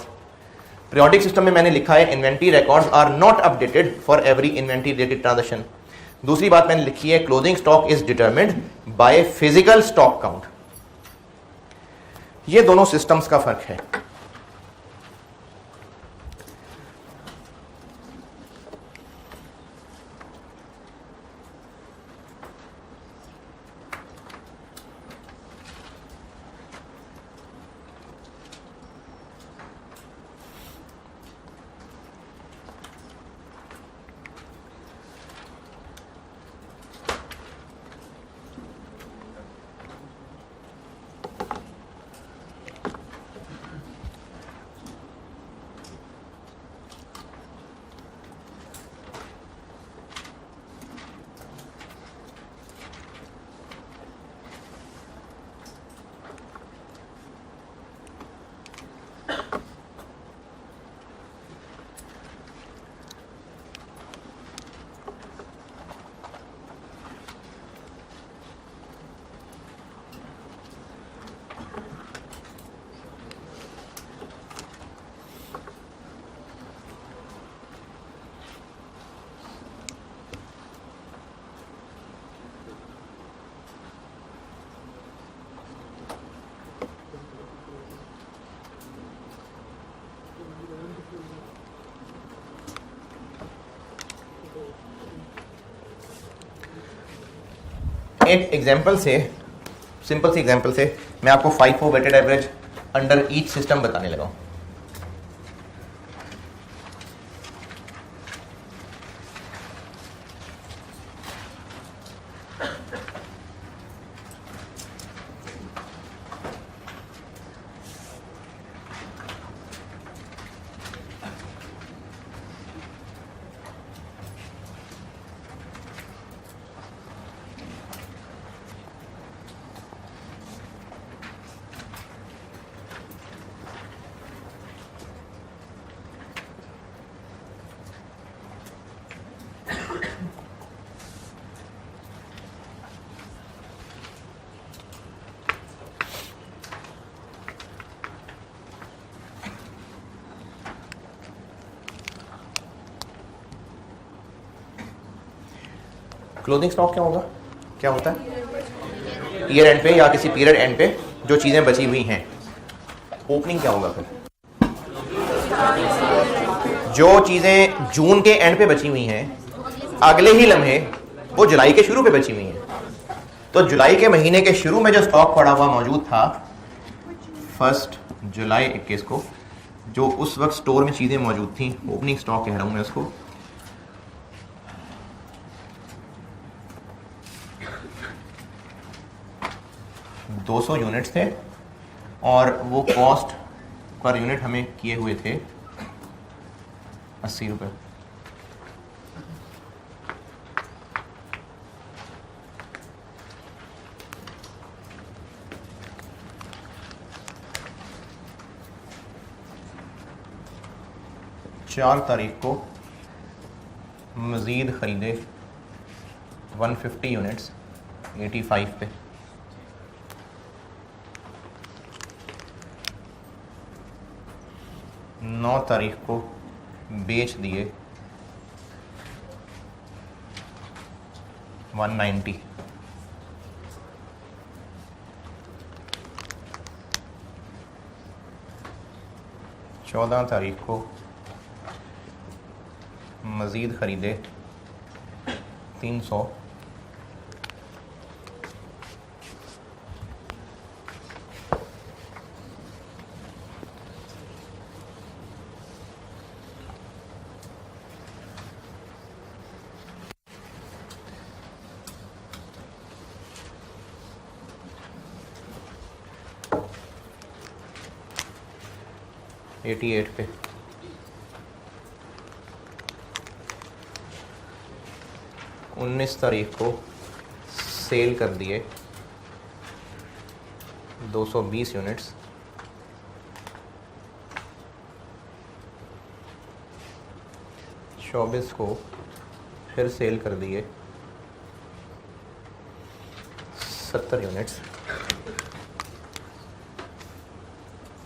Periodic system में मैंने लिखा है inventory records are not updated for every inventory related transaction. दूसरी बात मैंने लिखी है closing stock is determined by physical stock count. ये दोनों सिस्टम्स का फर्क है। एक एग्जांपल से, सिंपल सी एग्जांपल से मैं आपको FIFO weighted average under each system बताने लगा हूं। क्लोजिंग स्टॉक क्या होगा, क्या होता है ईयर एंड पे या किसी पीरियड एंड पे जो चीजें बची हुई हैं। ओपनिंग क्या होगा फिर, जो चीजें जून के एंड पे बची हुई हैं अगले ही लम्हे वो जुलाई के शुरू पे बची हुई हैं। तो जुलाई के महीने के शुरू में जो स्टॉक पड़ा हुआ मौजूद था 1 जुलाई 21 को, जो उस वक्त स्टोर में चीजें मौजूद थी, ओपनिंग स्टॉक कह रहा हूं मैं उसको, $200 यूनिट्स थे और वो कॉस्ट पर यूनिट हमें किए हुए थे 80 रुपये। चार तारीख को मज़ीद ख़रीदे 150 यूनिट्स 85 पे। 9 तारीख को बेच दिए 190। 14 तारीख को मज़ीद ख़रीदे 300। 88 पे। 19 तारीख को सेल कर दिए 220 यूनिट्स। 24 को फिर सेल कर दिए 70 यूनिट्स।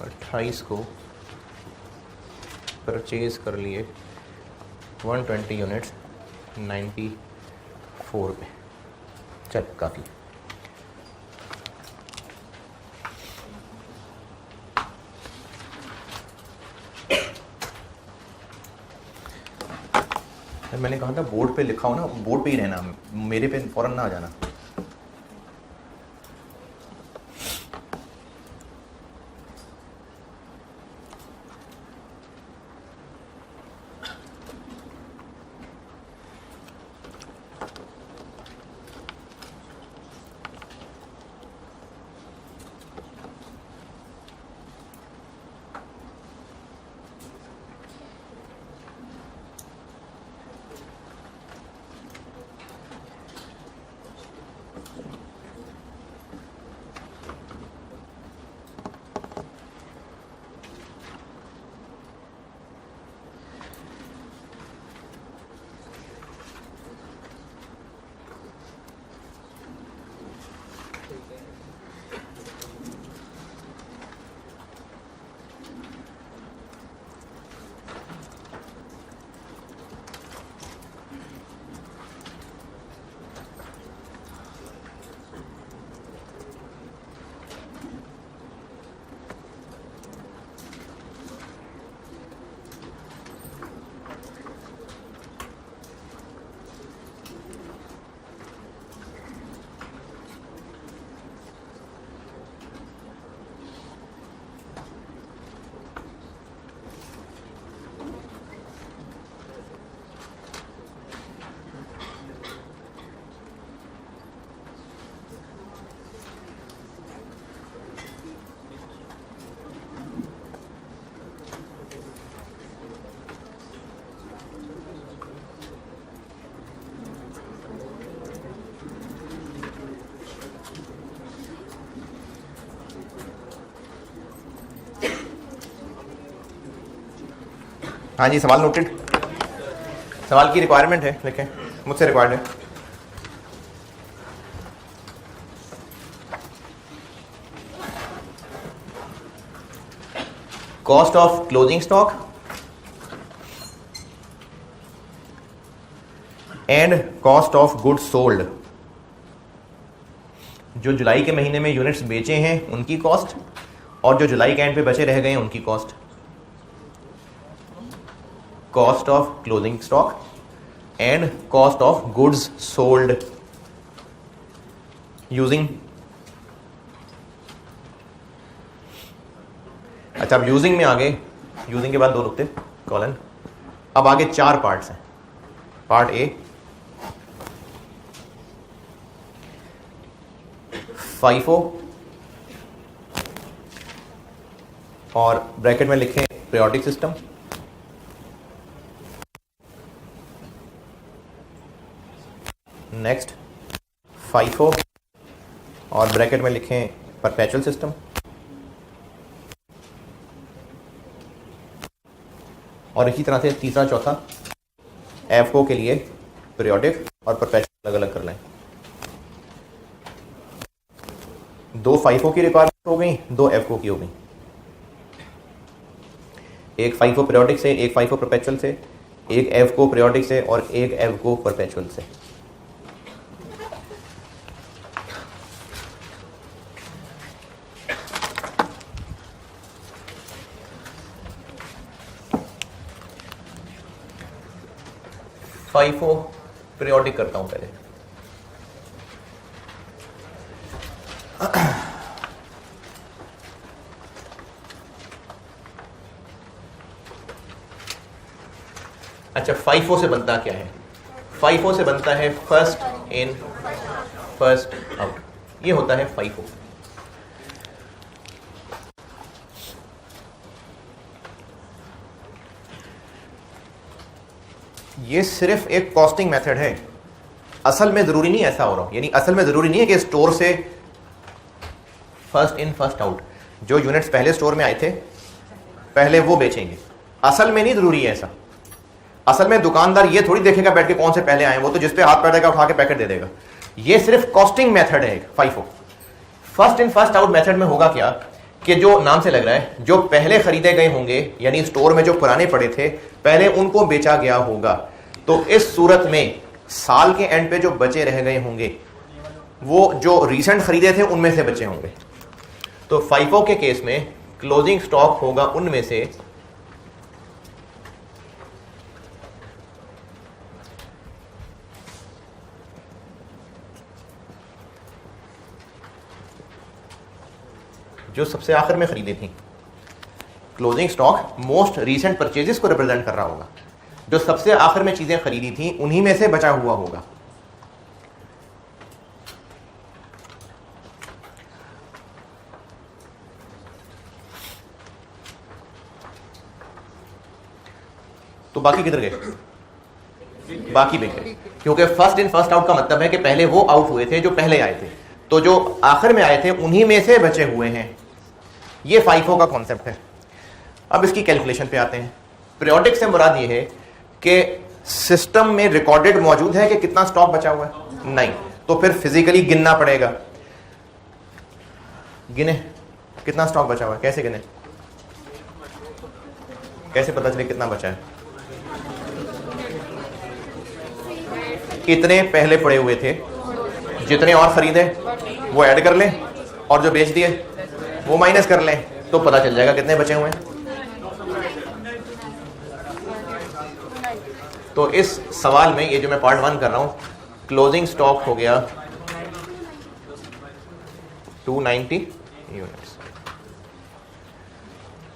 28 को परचेज कर लिए 120 यूनिट्स 94 पे। चल काफ़ी। मैंने कहा था बोर्ड पे लिखा हो ना, बोर्ड पे ही रहना, मेरे पे फौरन ना आ जाना। हाँ जी, सवाल नोटेड। सवाल की रिक्वायरमेंट है, लिखें, मुझसे रिक्वायर्ड है। Cost of closing stock and cost of goods sold. जो जुलाई के महीने में यूनिट्स बेचे हैं उनकी कॉस्ट, और जो जुलाई के एंड पे बचे रह गए हैं उनकी cost. Cost of closing stock and cost of goods sold using. अच्छा, अब यूजिंग में आगे, यूजिंग के बाद दो नुक्ते कॉलन। अब आगे चार पार्ट्स हैं। पार्ट ए, फाइफो, और ब्रैकेट में लिखें पीरियोडिक सिस्टम। नेक्स्ट फाइफो और ब्रैकेट में लिखें परपेचुअल सिस्टम। और इसी तरह से तीसरा चौथा एफओ के लिए पीरियोडिक और परपेचुअल अलग अलग कर लें। दो फाइफो की रिक्वायरमेंट हो गई, दो एफओ की हो गई। एक फाइफो पीरियोडिक से, एक फाइफो परपेचुअल से, एक एफको पीरियोडिक से और एक एफको परपेचुअल से। फाइफो पीरियोडिक करता हूं पहले। अच्छा, फाइफो से बनता क्या है? फाइफो से बनता है फर्स्ट इन फर्स्ट आउट, ये होता है फाइफो। ये सिर्फ एक कॉस्टिंग मेथड है, असल में जरूरी नहीं ऐसा हो रहा, यानी असल में जरूरी नहीं है कि स्टोर से फर्स्ट इन फर्स्ट आउट, जो यूनिट्स पहले स्टोर में आए थे पहले वो बेचेंगे। असल में नहीं जरूरी है ऐसा। असल में दुकानदार ये थोड़ी देखेगा बैठ के कौन से पहले आए, वो तो जिसपे हाथ पड़ेगा उठा के पैकेट दे देगा। ये सिर्फ कॉस्टिंग मेथड है FIFO. First in first out method में होगा क्या कि जो नाम से लग रहा है, जो पहले खरीदे गए होंगे यानी स्टोर में जो पुराने पड़े थे पहले उनको बेचा गया होगा। तो इस सूरत में साल के एंड पे जो बचे रह गए होंगे वो जो रिसेंट खरीदे थे उनमें से बचे होंगे। तो फाइफो के केस में क्लोजिंग स्टॉक होगा उनमें से जो सबसे आखिर में खरीदी थी। Closing stock most recent purchases को रिप्रेजेंट कर रहा होगा। जो सबसे आखिर में चीजें खरीदी थी उन्हीं में से बचा हुआ होगा। तो बाकी किधर गए? बाकी बिक गए, क्योंकि फर्स्ट इन फर्स्ट आउट का मतलब है कि पहले वो आउट हुए थे जो पहले आए थे, तो जो आखिर में आए थे उन्हीं में से बचे हुए हैं। ये फाइफो का कॉन्सेप्ट है। अब इसकी कैलकुलेशन पे आते हैं। पीरियोडिक से मुराद ये है कि सिस्टम में रिकॉर्डेड मौजूद है कि कितना स्टॉक बचा हुआ है? नहीं, तो फिर फिजिकली गिनना पड़ेगा। गिने कितना स्टॉक बचा हुआ है, कैसे गिने, कैसे पता चले कितना बचा है? इतने पहले पड़े हुए थे, जितने और खरीदे वो ऐड कर लें और जो बेच दिए वो माइनस कर लें, तो पता चल जाएगा कितने बचे हुए हैं। तो इस सवाल में ये जो मैं पार्ट 1 कर रहा हूं, क्लोजिंग स्टॉक हो गया 290 यूनिट्स।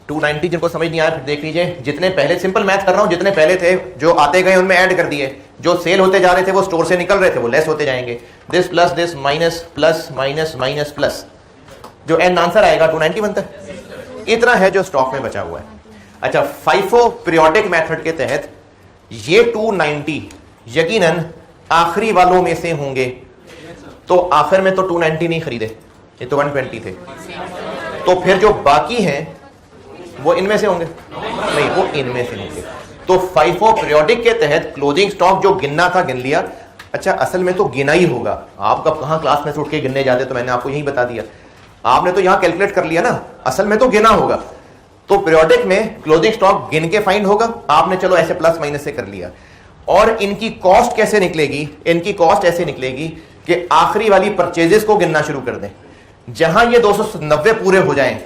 290 जिनको समझ नहीं आया फिर देख लीजिए। जितने पहले, सिंपल मैथ कर रहा हूं, जितने पहले थे जो आते गए उनमें ऐड कर दिए, जो सेल होते जा रहे थे वो स्टोर से निकल रहे थे वो लेस होते जाएंगे। This plus this minus plus minus minus plus, जो एंड आंसर आएगा 290 बनता है। इतना है जो स्टॉक में बचा हुआ है। अच्छा, फाइफो पीरियोडिक मेथड के तहत ये 290 यकीनन आखिरी वालों में से होंगे। तो आखिर में तो 290 नहीं खरीदे, ये तो 120 थे। तो फिर जो बाकी हैं वो इनमें से होंगे? नहीं, वो इनमें से होंगे। तो FIFO पीरियोडिक के तहत क्लोजिंग स्टॉक जो गिनना था गिन लिया। अच्छा, असल में तो गिना ही होगा, आप कब कहां क्लास में से उठ के गिनने जाते, तो मैंने आपको यही बता दिया, आपने तो यहां कैलकुलेट कर लिया ना, असल में तो गिना होगा। तो पीरियोडिक में क्लोजिंग स्टॉक गिन के फाइंड होगा, आपने चलो ऐसे प्लस माइनस से कर लिया। और इनकी कॉस्ट कैसे निकलेगी? इनकी कॉस्ट ऐसे निकलेगी कि आखिरी वाली परचेजेस को गिनना शुरू कर दें, जहां ये 290 पूरे हो जाएं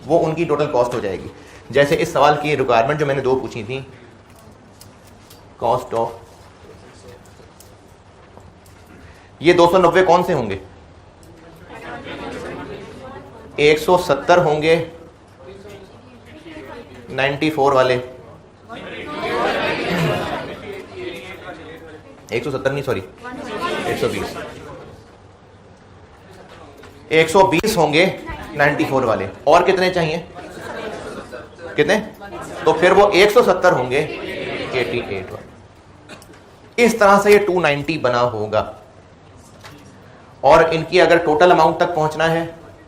वो उनकी टोटल कॉस्ट हो जाएगी। जैसे इस सवाल की रिक्वायरमेंट जो मैंने 2 पूछी थी, कॉस्ट ऑफ, ये 290 कौन से होंगे? 170 होंगे 94 वाले, 170 नहीं सॉरी 120, 120 होंगे 94 वाले। और कितने चाहिए? कितने? तो फिर वो 170 होंगे 88 वाले। इस तरह से ये 290 बना होगा। और इनकी अगर टोटल अमाउंट तक पहुंचना है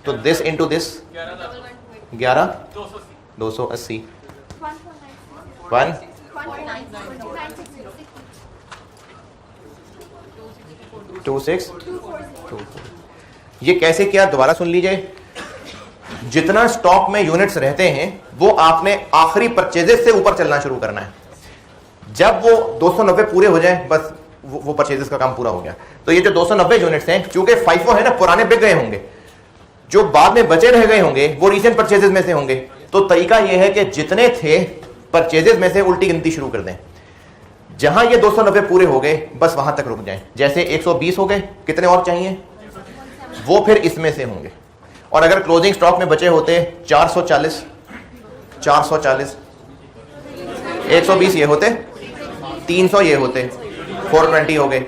तो दिस इंटू दिस 11 280 1 26 ये कैसे किया दोबारा सुन लीजिए। जितना स्टॉक में यूनिट्स रहते हैं वो आपने आखिरी परचेजेस से ऊपर चलना शुरू करना है। जब वो 290 पूरे हो जाए बस वो परचेजेस का काम पूरा हो गया। तो ये जो 290 यूनिट्स हैं, क्योंकि FIFO है ना, पुराने बिक गए होंगे, जो बाद में बचे रह गए होंगे वो रीसेंट परचेजेस में से होंगे। तो तरीका ये है कि जितने थे परचेजेस में से उल्टी गिनती शुरू कर दें, जहां ये 290 पूरे हो गए बस वहां तक रुक जाएं। जैसे 120 हो गए, कितने और चाहिए? वो फिर इसमें से होंगे। और अगर क्लोजिंग स्टॉक में बचे होते 440 120 ये होते, 300 ये होते, 420 हो गए,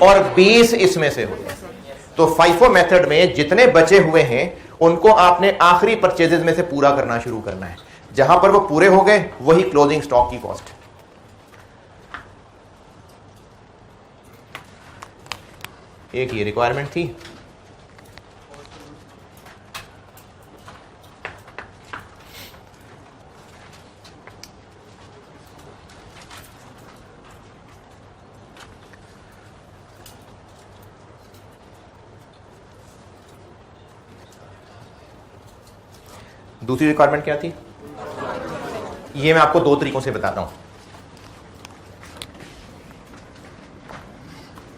और 20 इसमें से होते। तो FIFO मेथड में जितने बचे हुए हैं उनको आपने आखिरी परचेजेस में से पूरा करना शुरू करना है। जहां पर वो पूरे हो गए वही क्लोजिंग स्टॉक की कॉस्ट। एक ये रिक्वायरमेंट थी। दूसरी रिक्वायरमेंट क्या थी? ये मैं आपको 2 तरीकों से बताता हूं।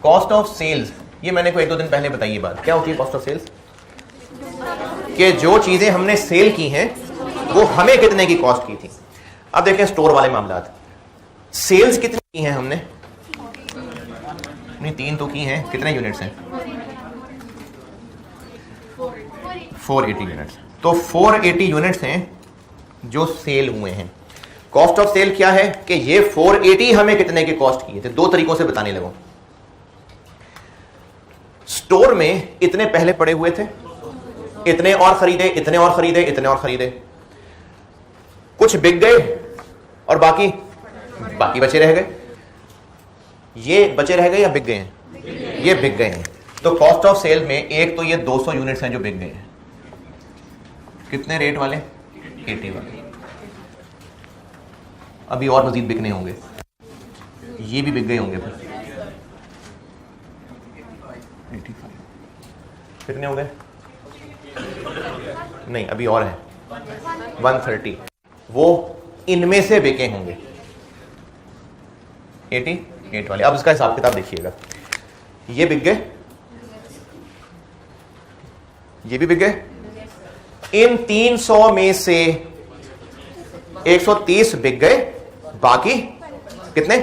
कॉस्ट ऑफ सेल्स, ये मैंने को 1-2 दिन पहले बताई ये बात। क्या होती है कॉस्ट ऑफ सेल्स? कि जो चीजें हमने सेल की हैं वो हमें कितने की कॉस्ट की थी। अब देखें स्टोर वाले मामलात, सेल्स कितनी की हैं हमने? नहीं 3 तो की हैं। कितने यूनिट्स हैं? 480 यूनिट्स। तो 480 यूनिट्स हैं जो सेल हुए हैं। कॉस्ट ऑफ सेल क्या है कि ये 480 हमें कितने के कॉस्ट किए थे। 2 तरीकों से बताने लगूं। स्टोर में इतने पहले पड़े हुए थे, इतने और खरीदे, इतने और खरीदे, इतने और खरीदे, कुछ बिक गए और बाकी बचे रह गए। ये बचे रह गए या बिक गए हैं? ये बिक गए हैं। तो कॉस्ट ऑफ सेल में एक तो ये 200 यूनिट्स हैं जो बिक गए हैं। कितने रेट वाले? 80 वाले। अभी और मजीद बिकने होंगे, ये भी बिक गए होंगे। फिर 85 कितने हो गए? नहीं अभी और है 130, वो इनमें से बिके होंगे 88 वाले। अब इसका हिसाब किताब देखिएगा, ये बिक गए, ये भी बिक गए। इन 300 में से 130 बिक गए, बाकी कितने?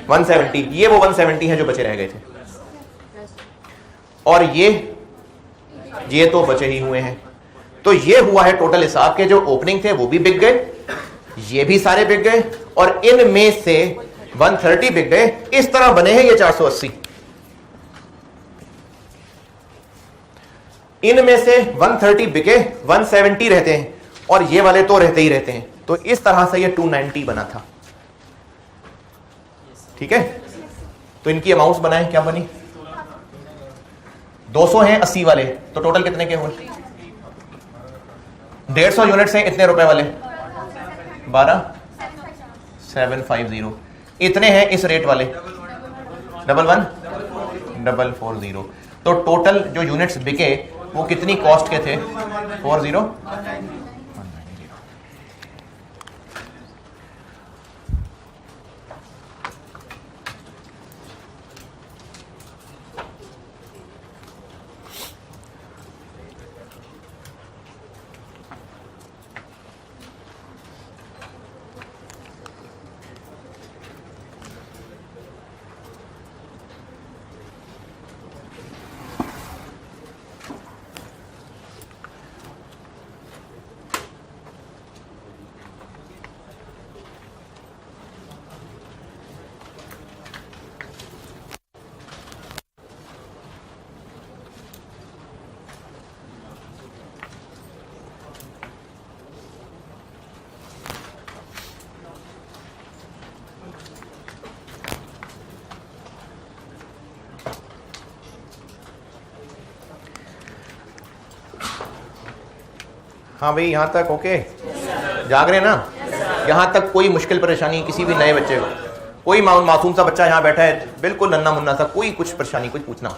170। ये वो 170 है जो बचे रह गए थे। और ये तो बचे ही हुए हैं। तो ये हुआ है टोटल हिसाब के जो ओपनिंग थे वो भी बिक गए, ये भी सारे बिक गए, और इनमें से 130 बिक गए। इस तरह बने हैं ये 480। इनमें से 130 बिके, 170 रहते हैं, और ये वाले तो रहते ही रहते हैं। तो इस तरह से ये 290 बना था। ठीक है, तो इनकी अमाउंट्स बनाएं, क्या बनी? 200 हैं 80 वाले, तो टोटल कितने के हुए? 150 यूनिट्स हैं इतने रुपए वाले, 12 750 इतने हैं इस रेट वाले 11,440। तो टोटल जो यूनिट्स बिके वो कितनी कॉस्ट के थे 40 हाँ भाई यहाँ तक ओके जाग रहे हैं ना यहाँ तक कोई मुश्किल परेशानी किसी भी नए बच्चे को कोई मासूम सा बच्चा यहाँ बैठा है बिल्कुल नन्ना मुन्ना सा कोई कुछ परेशानी कुछ पूछना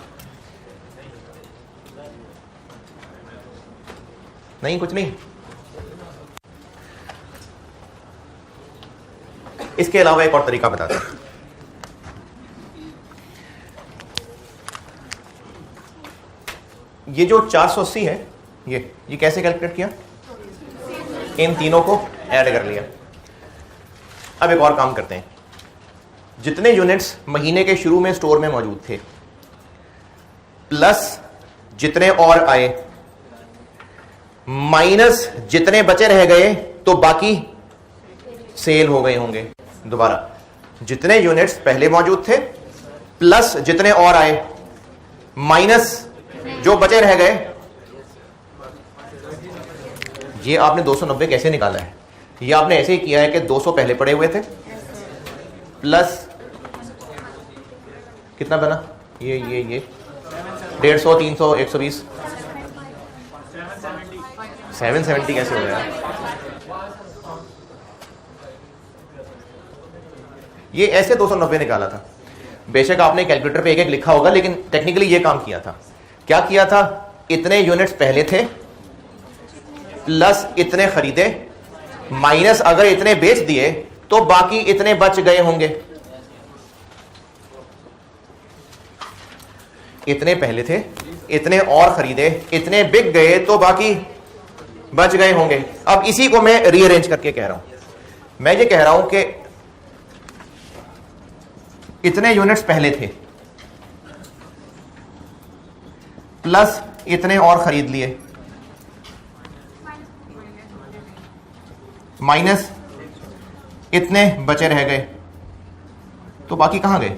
नहीं कुछ नहीं इसके अलावा एक और तरीका बताते हैं ये जो 480 है ये कैसे कैलकुलेट किया इन तीनों को ऐड कर लिया। अब एक और काम करते हैं जितने यूनिट्स महीने के शुरू में स्टोर में मौजूद थे प्लस जितने और आए माइनस जितने बचे रह गए तो बाकी सेल हो गए होंगे। दोबारा जितने यूनिट्स पहले मौजूद थे प्लस जितने और आए माइनस जो बचे रह गए। ये आपने 290 कैसे निकाला है ये आपने ऐसे ही किया है कि 200 पहले पड़े हुए थे प्लस कितना बना ये 150 300 120 770 कैसे हो गया ये ऐसे 290 निकाला था। बेशक आपने कैलकुलेटर पे एक एक लिखा होगा लेकिन टेक्निकली ये काम किया था। क्या किया था इतने यूनिट्स पहले थे प्लस इतने खरीदे माइनस अगर इतने बेच दिए तो बाकी इतने बच गए होंगे। इतने पहले थे इतने और खरीदे इतने बिक गए तो बाकी बच गए होंगे। अब इसी को मैं रीअरेंज करके कह रहा हूं मैं ये कह रहा हूं कि इतने यूनिट्स पहले थे प्लस इतने और खरीद लिए माइनस इतने बचे रह गए तो बाकी कहां गए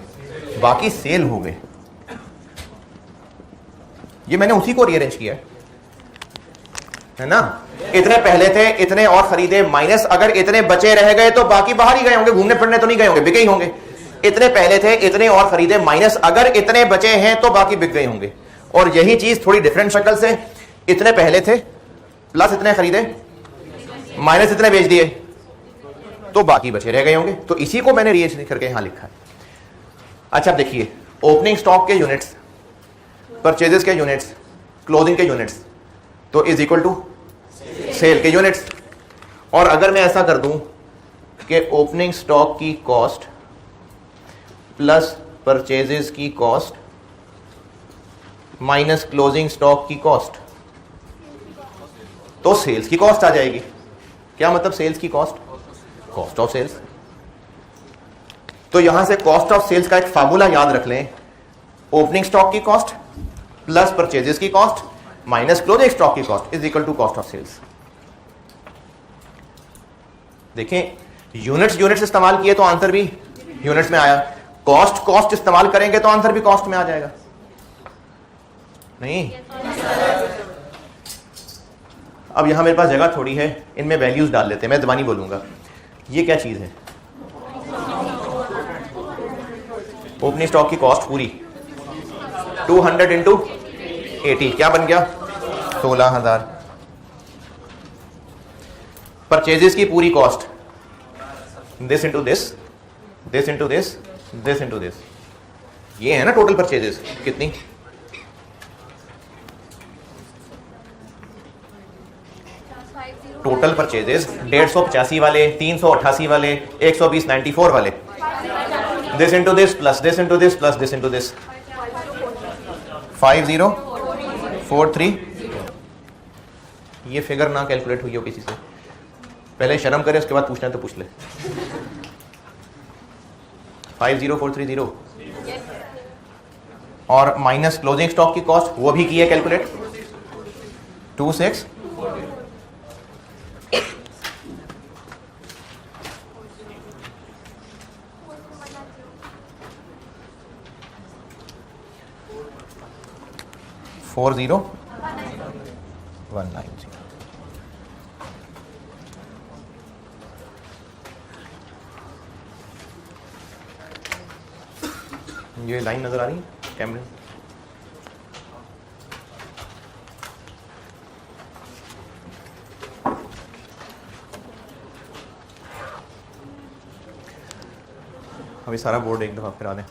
बाकी सेल हो गए। ये मैंने उसी को रीअरेंज किया है ना। इतने पहले थे इतने और खरीदे माइनस अगर इतने बचे रह गए तो बाकी बाहर ही गए होंगे घूमने फिरने तो नहीं गए होंगे बिके ही होंगे। इतने पहले थे इतने और खरीदे माइनस अगर इतने बचे हैं तो बाकी बिक गए होंगे। और यही चीज थोड़ी डिफरेंट शक्ल से इतने पहले थे प्लस इतने खरीदे माइनस इतने बेच दिए तो बाकी बचे रह गए होंगे। तो इसी को मैंने रीअरेंज करके यहां लिखा है। अच्छा अब देखिए ओपनिंग स्टॉक के यूनिट्स परचेजेस के यूनिट्स क्लोजिंग के यूनिट्स तो इज इक्वल टू सेल के यूनिट्स। और अगर मैं ऐसा कर दूं कि ओपनिंग स्टॉक की कॉस्ट प्लस परचेजेस की कॉस्ट माइनस क्लोजिंग स्टॉक की कॉस्ट तो सेल्स की कॉस्ट आ जाएगी। क्या मतलब सेल्स की कॉस्ट ऑफ सेल्स। तो यहां से कॉस्ट ऑफ सेल्स का एक फार्मूला याद रख लें ओपनिंग स्टॉक की कॉस्ट प्लस परचेजेस की कॉस्ट माइनस क्लोजिंग स्टॉक की cost is equal to cost of sales. देखें यूनिट्स इस्तेमाल किए तो आंसर भी यूनिट्स में आया। कॉस्ट इस्तेमाल करेंगे तो आंसर भी कॉस्ट में आ जाएगा। नहीं अब यहां मेरे पास जगह थोड़ी है इनमें वैल्यूज डाल लेते हैं। मैं ज़बानी बोलूंगा ये क्या चीज है ओपनिंग स्टॉक की कॉस्ट पूरी 200 इंटू 80 क्या बन गया 16,000। परचेजेस की पूरी cost this into this, this into this, this into this. ये है ना टोटल परचेजेस कितनी? टोटल परचेजेस 150 वाले, 388 वाले, 120 94 वाले, this into this plus this into this plus this into this, 5043। ये फिगर ना कैलकुलेट हुई हो किसी से, पहले शर्म करे उसके बाद पूछना है तो पूछ ले। 50430 और माइनस क्लोजिंग स्टॉक की कॉस्ट वो भी की है कैलकुलेट, 26 40190। ये लाइन नजर आ रही है कैमरे? अभी सारा बोर्ड एक दफा फिरा दें।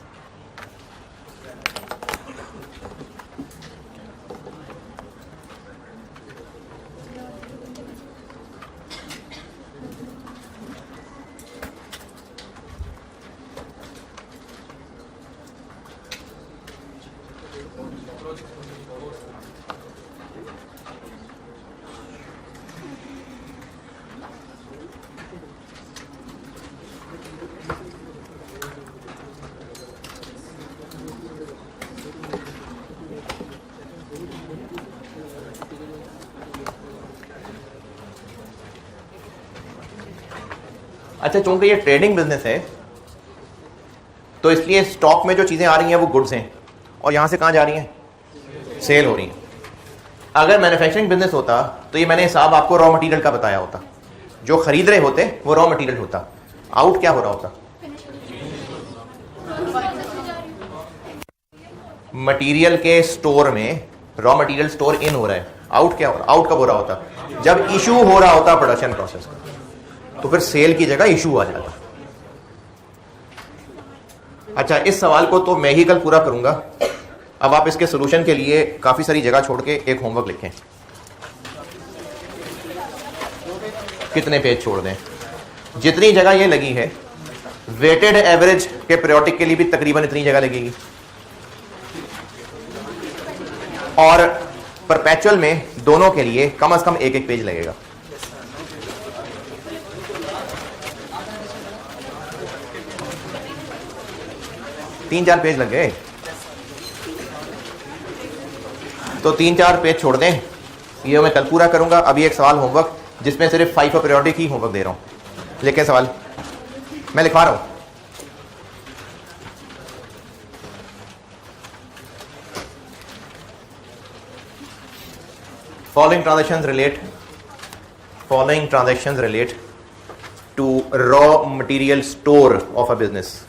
अच्छा, चूंकि ये ट्रेडिंग बिजनेस है तो इसलिए स्टॉक में जो चीजें आ रही हैं वो गुड्स हैं और यहां से कहां जा रही हैं? सेल हो रही हैं। अगर मैन्युफैक्चरिंग बिजनेस होता तो ये मैंने हिसाब आपको रॉ मटेरियल का बताया होता, जो खरीद रहे होते वो रॉ मटेरियल होता, आउट क्या हो रहा होता? मटेरियल के स्टोर में रॉ मटेरियल स्टोर इन हो रहा है, आउट क्या हो रहा? आउट कब हो रहा होता? जब इशू हो रहा होता प्रोडक्शन प्रोसेस का, तो फिर सेल की जगह इशू आ जाता। अच्छा, इस सवाल को तो मैं ही कल पूरा करूंगा। अब आप इसके सोल्यूशन के लिए काफी सारी जगह छोड़ के एक होमवर्क लिखें। कितने पेज छोड़ दें? जितनी जगह ये लगी है, वेटेड एवरेज के पीरियोडिक के लिए भी तकरीबन इतनी जगह लगेगी, और परपेचुअल में दोनों के लिए कम से कम एक एक पेज लगेगा। तीन चार पेज लग गए तो 3-4 पेज छोड़ दें, ये मैं कल पूरा करूंगा। अभी एक सवाल होमवर्क जिसमें सिर्फ 5 पीरियोडिक ही होमवर्क दे रहा हूं। लेकिन सवाल मैं लिखवा रहा हूं। Following transactions relate to raw material store of a business.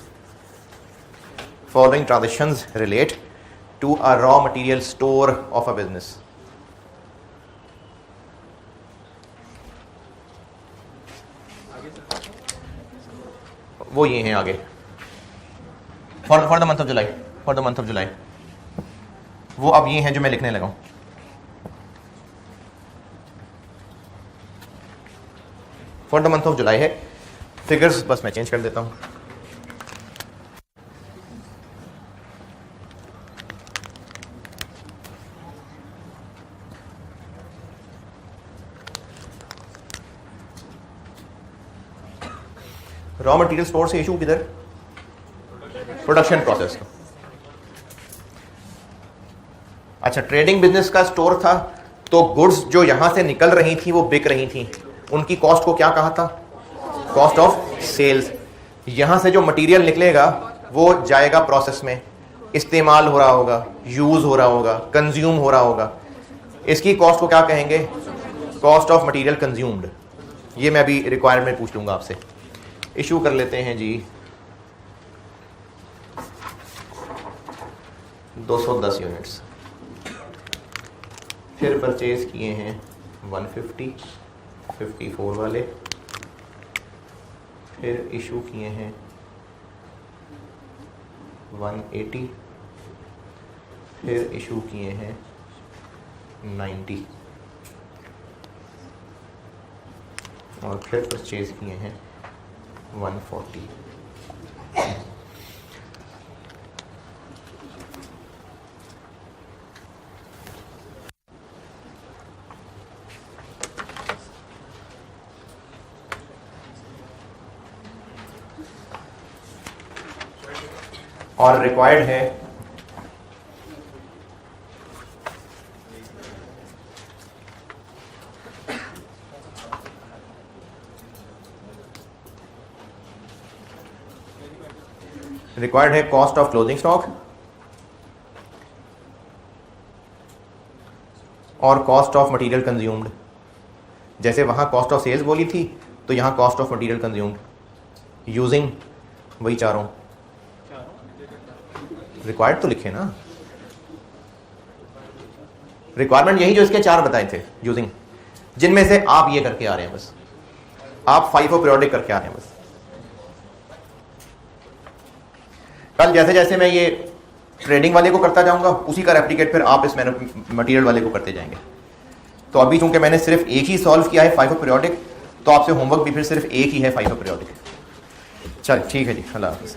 Following transactions relate to a raw material store of a business. वो ये हैं आगे। For the month of July. For the month of July. वो अब ये हैं जो मैं लिखने लगा हूं। For the month of July है, फिगर्स बस मैं चेंज कर देता हूं। रॉ मटेरियल स्टोर से इशू किधर? प्रोडक्शन प्रोसेस का। अच्छा, ट्रेडिंग बिजनेस का स्टोर था तो गुड्स जो यहां से निकल रही थी वो बिक रही थी, उनकी कॉस्ट को क्या कहा था? Cost of sales. यहां से जो मटेरियल निकलेगा वो जाएगा प्रोसेस में, इस्तेमाल हो रहा होगा, यूज हो रहा होगा, कंज्यूम हो रहा होगा, इसकी कॉस्ट को क्या कहेंगे? Cost of material consumed. ये मैं अभी रिक्वायरमेंट पूछ लूंगा आपसे। इशू कर लेते हैं जी 210 यूनिट्स, फिर परचेज किए हैं 150, 54 वाले, फिर इशू किए हैं 180, फिर इशू किए हैं 90 और फिर परचेज किए हैं 140। और रिक्वायर्ड है कॉस्ट ऑफ क्लोजिंग स्टॉक और कॉस्ट ऑफ मटेरियल कंज्यूम्ड। जैसे वहां कॉस्ट ऑफ सेल्स बोली थी तो यहां cost of material consumed using वही चारों। रिक्वायर्ड तो लिखे ना, रिक्वायरमेंट यही जो इसके 4 बताए थे यूजिंग, जिनमें से आप ये करके आ रहे हैं बस, आप FIFO पीरियोडिक करके आ रहे हैं बस। कल जैसे जैसे मैं ये ट्रेडिंग वाले को करता जाऊंगा उसी का रेप्लिकेट फिर आप इस मटेरियल वाले को करते जाएंगे। तो अभी चूंकि मैंने सिर्फ एक ही सॉल्व किया है FIFO पीरियोडिक, तो आपसे होमवर्क भी फिर सिर्फ एक ही है FIFO पीरियोडिक। चल ठीक है जी, अल्लाह हाफ़िज़।